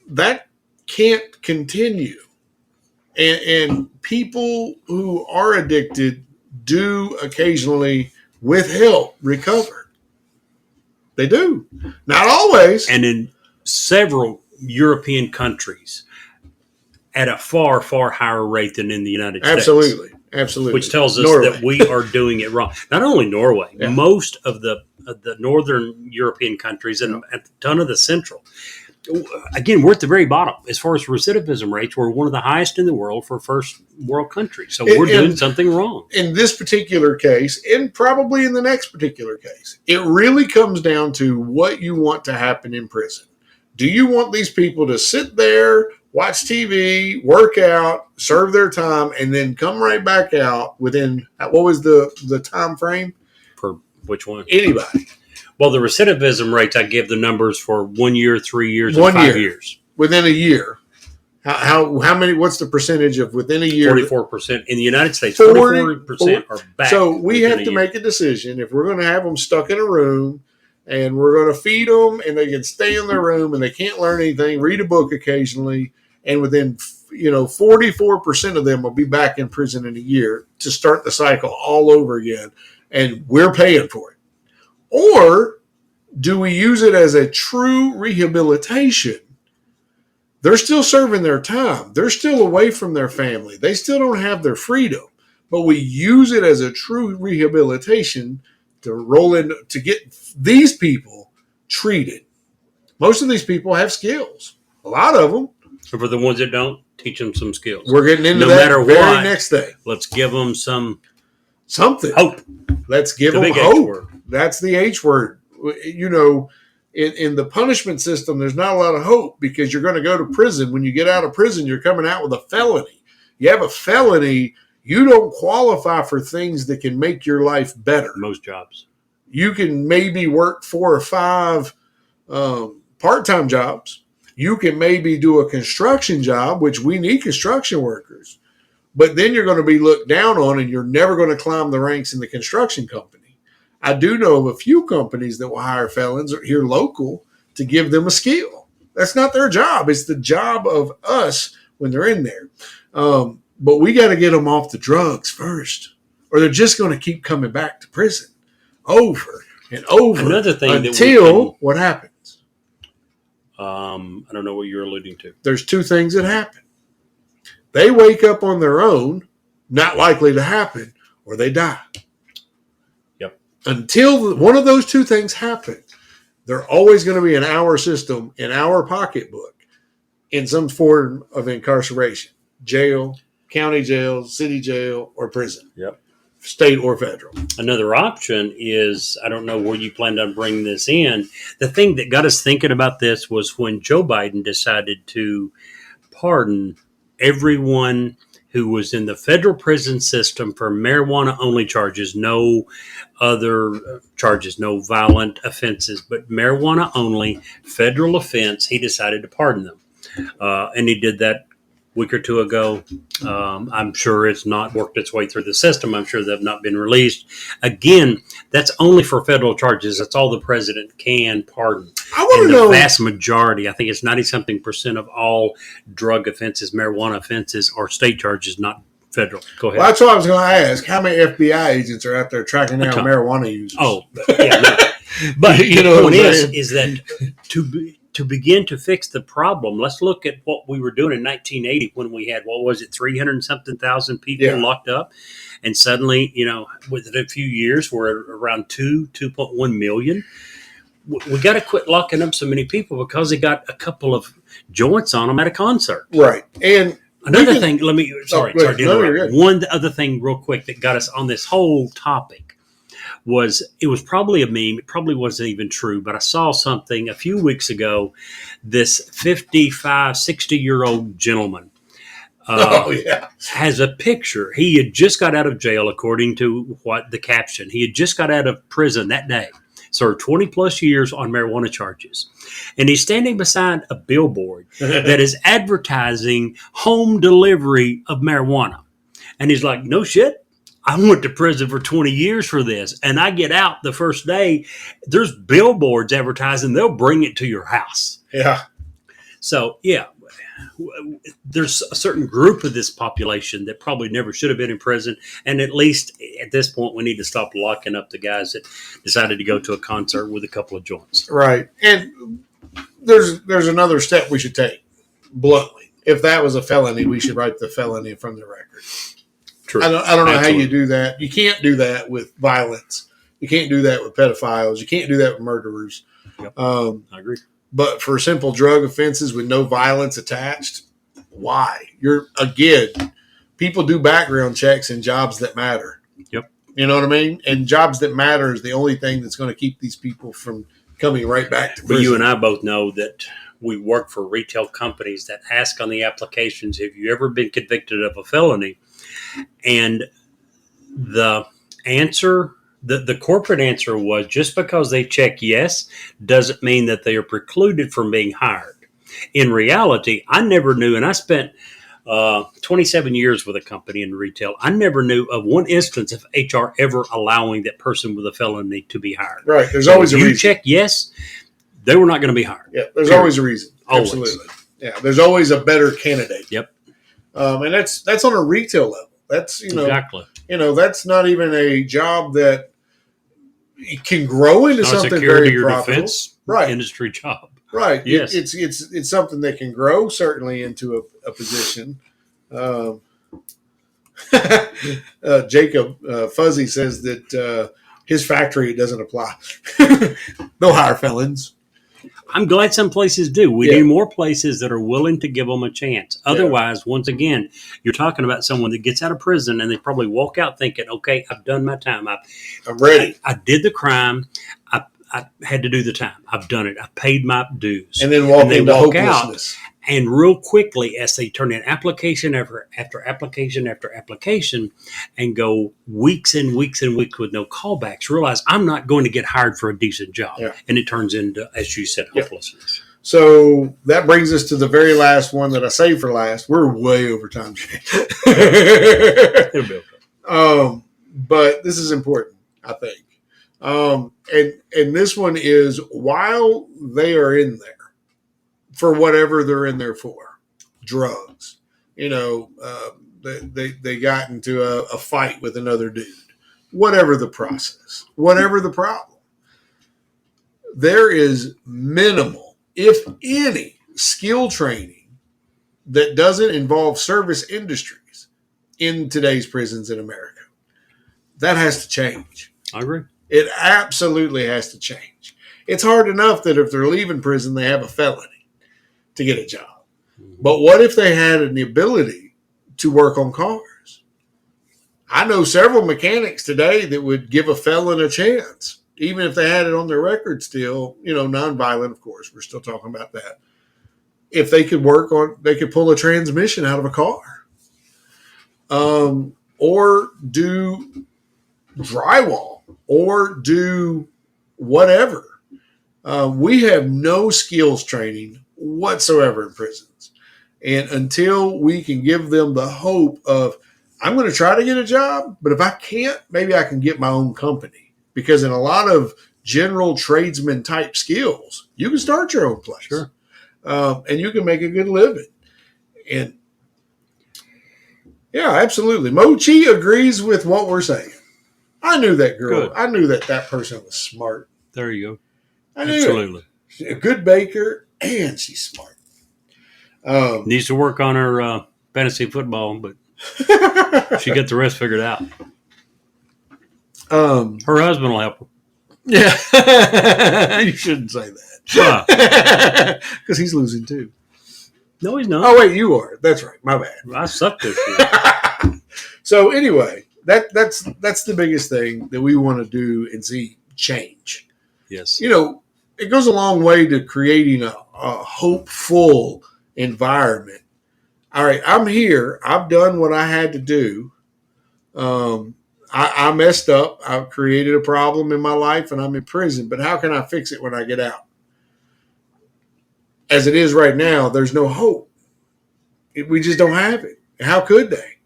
Speaker 1: that can't continue. And people who are addicted do occasionally, with help, recover. They do. Not always.
Speaker 2: And in several European countries, at a far, far higher rate than in the United States.
Speaker 1: Absolutely.
Speaker 2: Which tells us that we are doing it wrong. Not only Norway, most of the northern European countries and a ton of the central. Again, we're at the very bottom. As far as recidivism rates, we're one of the highest in the world for first world countries. So we're doing something wrong.
Speaker 1: In this particular case, and probably in the next particular case, it really comes down to what you want to happen in prison. Do you want these people to sit there, watch TV, work out, serve their time, and then come right back out within, what was the time frame?
Speaker 2: For which one?
Speaker 1: Anybody.
Speaker 2: Well, the recidivism rates, I give the numbers for 1 year, 3 years, and 5 years.
Speaker 1: Within a year. How many, what's the percentage of within a year?
Speaker 2: 44%. In the United States, 44% are back.
Speaker 1: So we have to make a decision if we're going to have them stuck in a room and we're going to feed them and they can stay in their room and they can't learn anything, read a book occasionally, and within 44% of them will be back in prison in a year to start the cycle all over again, and we're paying for it. Or do we use it as a true rehabilitation? They're still serving their time. They're still away from their family. They still don't have their freedom. But we use it as a true rehabilitation to roll in to get these people treated. Most of these people have skills. A lot of them.
Speaker 2: So for the ones that don't, teach them some skills.
Speaker 1: We're getting into
Speaker 2: no
Speaker 1: that
Speaker 2: matter
Speaker 1: very
Speaker 2: what,
Speaker 1: next thing.
Speaker 2: Let's give them something
Speaker 1: Hope. Let's give them hope. That's the H word. You know, in the punishment system, there's not a lot of hope because you're going to go to prison. When you get out of prison, you're coming out with a felony. You have a felony, you don't qualify for things that can make your life better.
Speaker 2: Most jobs.
Speaker 1: You can maybe work 4 or 5 part-time jobs. You can maybe do a construction job, which we need construction workers. But then you're going to be looked down on and you're never going to climb the ranks in the construction company. I do know of a few companies that will hire felons here local to give them a skill. That's not their job. It's the job of us when they're in there. But we got to get them off the drugs first, or they're just going to keep coming back to prison over and over.
Speaker 2: Another thing
Speaker 1: until what happens?
Speaker 2: I don't know what you're alluding to.
Speaker 1: There's 2 things that happen. They wake up on their own, not likely to happen, or they die.
Speaker 2: Yep.
Speaker 1: Until one of those 2 things happen, they're always going to be in our system, in our pocketbook, in some form of incarceration. Jail, county jail, city jail, or prison.
Speaker 2: Yep.
Speaker 1: State or federal.
Speaker 2: Another option is, I don't know where you planned on bringing this in. The thing that got us thinking about this was when Joe Biden decided to pardon everyone who was in the federal prison system for marijuana-only charges, no other charges, no violent offenses, but marijuana-only federal offense. He decided to pardon them. And he did that week or 2 ago. I'm sure it's not worked its way through the system. I'm sure they've not been released. Again, that's only for federal charges. That's all the president can pardon.
Speaker 1: I want to know.
Speaker 2: The vast majority, I think it's 90-something% of all drug offenses, marijuana offenses, are state charges, not federal. Go ahead.
Speaker 1: Well, that's what I was going to ask. How many FBI agents are out there tracking down marijuana users?
Speaker 2: Oh, yeah, no. But
Speaker 1: you
Speaker 2: the point is that to begin to fix the problem, let's look at what we were doing in 1980 when we had, 300-something thousand people locked up. And suddenly, within a few years, we're around 2.1 million. We got to quit locking up so many people because they got a couple of joints on them at a concert.
Speaker 1: Right. And
Speaker 2: another thing, sorry to interrupt. One other thing real quick that got us on this whole topic was, it was probably a meme. It probably wasn't even true, but I saw something a few weeks ago. This 55, 60-year-old gentleman has a picture. He had just got out of jail, according to what the caption. He had just got out of prison that day, served 20 plus years on marijuana charges. And he's standing beside a billboard that is advertising home delivery of marijuana. And he's like, no shit. I went to prison for 20 years for this, and I get out the first day. There's billboards advertising they'll bring it to your house.
Speaker 1: Yeah.
Speaker 2: So, there's a certain group of this population that probably never should have been in prison. And at least at this point, we need to stop locking up the guys that decided to go to a concert with a couple of joints.
Speaker 1: Right. And there's another step we should take, bluntly. If that was a felony, we should write the felony from the record. True. I don't know how you do that. You can't do that with violence. You can't do that with pedophiles. You can't do that with murderers.
Speaker 2: Yep. I agree.
Speaker 1: But for simple drug offenses with no violence attached, why? People do background checks in jobs that matter.
Speaker 2: Yep.
Speaker 1: You know what I mean? And jobs that matter is the only thing that's going to keep these people from coming right back to prison.
Speaker 2: But you and I both know that we work for retail companies that ask on the applications, have you ever been convicted of a felony? And the answer, the corporate answer was, just because they check yes doesn't mean that they are precluded from being hired. In reality, I never knew, and I spent 27 years with a company in retail. I never knew of one instance of HR ever allowing that person with a felony to be hired.
Speaker 1: Right. There's always a reason.
Speaker 2: You check yes, they were not going to be hired.
Speaker 1: Yeah. There's always a reason.
Speaker 2: Always.
Speaker 1: Absolutely. Yeah. There's always a better candidate.
Speaker 2: Yep.
Speaker 1: And that's on a retail level. That's,
Speaker 2: exactly.
Speaker 1: That's not even a job that, it can grow into something
Speaker 2: security
Speaker 1: very
Speaker 2: or
Speaker 1: profitable.
Speaker 2: defense
Speaker 1: Right.
Speaker 2: industry job.
Speaker 1: Right.
Speaker 2: Yes.
Speaker 1: It's something that can grow certainly into a position. Jacob Fuzzy says that his factory doesn't apply. They'll hire felons.
Speaker 2: I'm glad some places do. We
Speaker 1: Yeah.
Speaker 2: need more places that are willing to give them a chance. Otherwise, once again, you're talking about someone that gets out of prison and they probably walk out thinking, okay, I've done my time.
Speaker 1: I'm ready.
Speaker 2: I did the crime. I had to do the time. I've done it. I paid my dues.
Speaker 1: And then walk into hopelessness.
Speaker 2: And real quickly, as they turn in application after application after application and go weeks and weeks and weeks with no callbacks, realize I'm not going to get hired for a decent job.
Speaker 1: Yeah.
Speaker 2: And it turns into, as you said, hopelessness.
Speaker 1: So that brings us to the very last one that I saved for last. We're way over time, Jay.
Speaker 2: It'll be okay.
Speaker 1: But this is important, I think. And this one is while they are in there for whatever they're in there for, drugs, they got into a fight with another dude, whatever the process, whatever the problem, there is minimal, if any, skill training that doesn't involve service industries in today's prisons in America. That has to change.
Speaker 2: I agree.
Speaker 1: It absolutely has to change. It's hard enough that if they're leaving prison, they have a felony to get a job. But what if they had the ability to work on cars? I know several mechanics today that would give a felon a chance, even if they had it on their record still, nonviolent, of course. We're still talking about that. If they could they could pull a transmission out of a car. Or do drywall. Or do whatever. We have no skills training whatsoever in prisons. And until we can give them the hope of, I'm going to try to get a job, but if I can't, maybe I can get my own company. Because in a lot of general tradesman type skills, you can start your own place.
Speaker 2: Sure.
Speaker 1: And you can make a good living. And yeah, absolutely. Mochi agrees with what we're saying. I knew that girl.
Speaker 2: Good.
Speaker 1: I knew that person was smart.
Speaker 2: There you go.
Speaker 1: I knew
Speaker 2: Absolutely.
Speaker 1: She's a good baker, and she's smart.
Speaker 2: Needs to work on her fantasy football, but she got the rest figured out. Her husband will help her.
Speaker 1: Yeah. You shouldn't say that. Because he's losing too.
Speaker 2: No, he's not.
Speaker 1: Oh, wait, you are. That's right. My bad.
Speaker 2: I suck this year.
Speaker 1: So anyway, that's the biggest thing that we want to do and see change.
Speaker 2: Yes.
Speaker 1: It goes a long way to creating a hopeful environment. All right, I'm here. I've done what I had to do. I messed up. I've created a problem in my life, and I'm in prison. But how can I fix it when I get out? As it is right now, there's no hope. We just don't have it. How could they?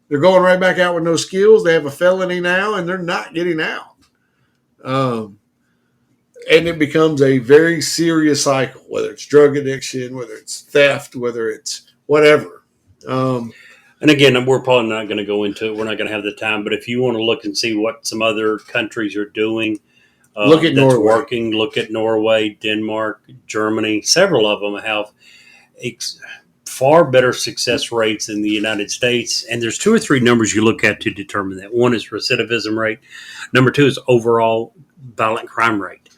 Speaker 1: They're going right back out with no skills. They have a felony now, and they're not getting out. And it becomes a very serious cycle, whether it's drug addiction, whether it's theft, whether it's whatever.
Speaker 2: And again, we're probably not going to go into it. We're not going to have the time. But if you want to look and see what some other countries are doing,
Speaker 1: look at
Speaker 2: that's
Speaker 1: Norway.
Speaker 2: working. Look at Norway, Denmark, Germany. Several of them have far better success rates than the United States. And there's 2 or 3 numbers you look at to determine that. One is recidivism rate. Number 2 is overall violent crime rate.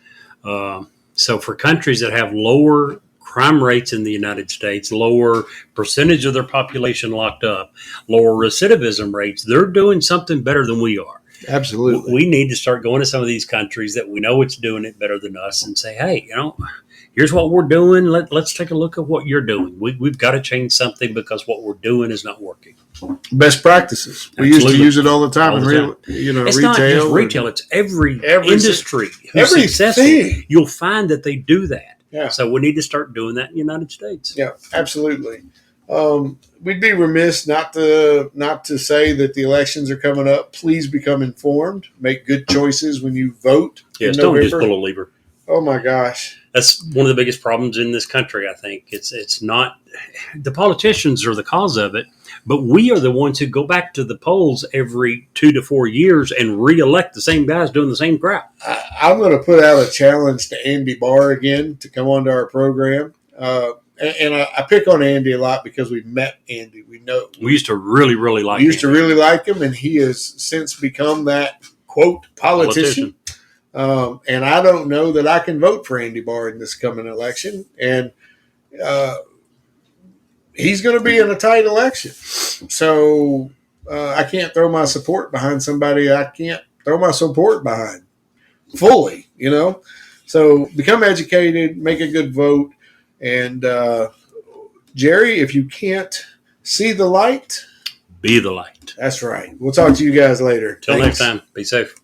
Speaker 2: So for countries that have lower crime rates in the United States, lower percentage of their population locked up, lower recidivism rates, they're doing something better than we are.
Speaker 1: Absolutely.
Speaker 2: We need to start going to some of these countries that we know it's doing it better than us and say, hey, here's what we're doing. Let's take a look at what you're doing. We've got to change something because what we're doing is not working.
Speaker 1: Best practices. We used to use it all the time in
Speaker 2: It's
Speaker 1: retail.
Speaker 2: not just retail. It's every industry. Who's successful,
Speaker 1: everything.
Speaker 2: you'll find that they do that.
Speaker 1: Yeah.
Speaker 2: So we need to start doing that in the United States.
Speaker 1: Yeah, absolutely. We'd be remiss not to say that the elections are coming up. Please become informed. Make good choices when you vote.
Speaker 2: Yes,
Speaker 1: in
Speaker 2: don't
Speaker 1: November.
Speaker 2: just pull a lever.
Speaker 1: Oh my gosh.
Speaker 2: That's one of the biggest problems in this country, I think. It's not the politicians are the cause of it, But we are the ones who go back to the polls every 2 to 4 years and reelect the same guys doing the same crap.
Speaker 1: I'm going to put out a challenge to Andy Barr again to come onto our program. And I pick on Andy a lot because we've met Andy. We
Speaker 2: used to really like him.
Speaker 1: We used to really like him, and he has since become that, quote, politician. And I don't know that I can vote for Andy Barr in this coming election. And he's going to be in a tight election. So I can't throw my support behind somebody I can't throw my support behind fully, you know. So become educated, make a good vote. And Jerry, if you can't see the light,
Speaker 2: be the light.
Speaker 1: That's right. We'll talk to you guys later.
Speaker 2: Till next time. Be safe.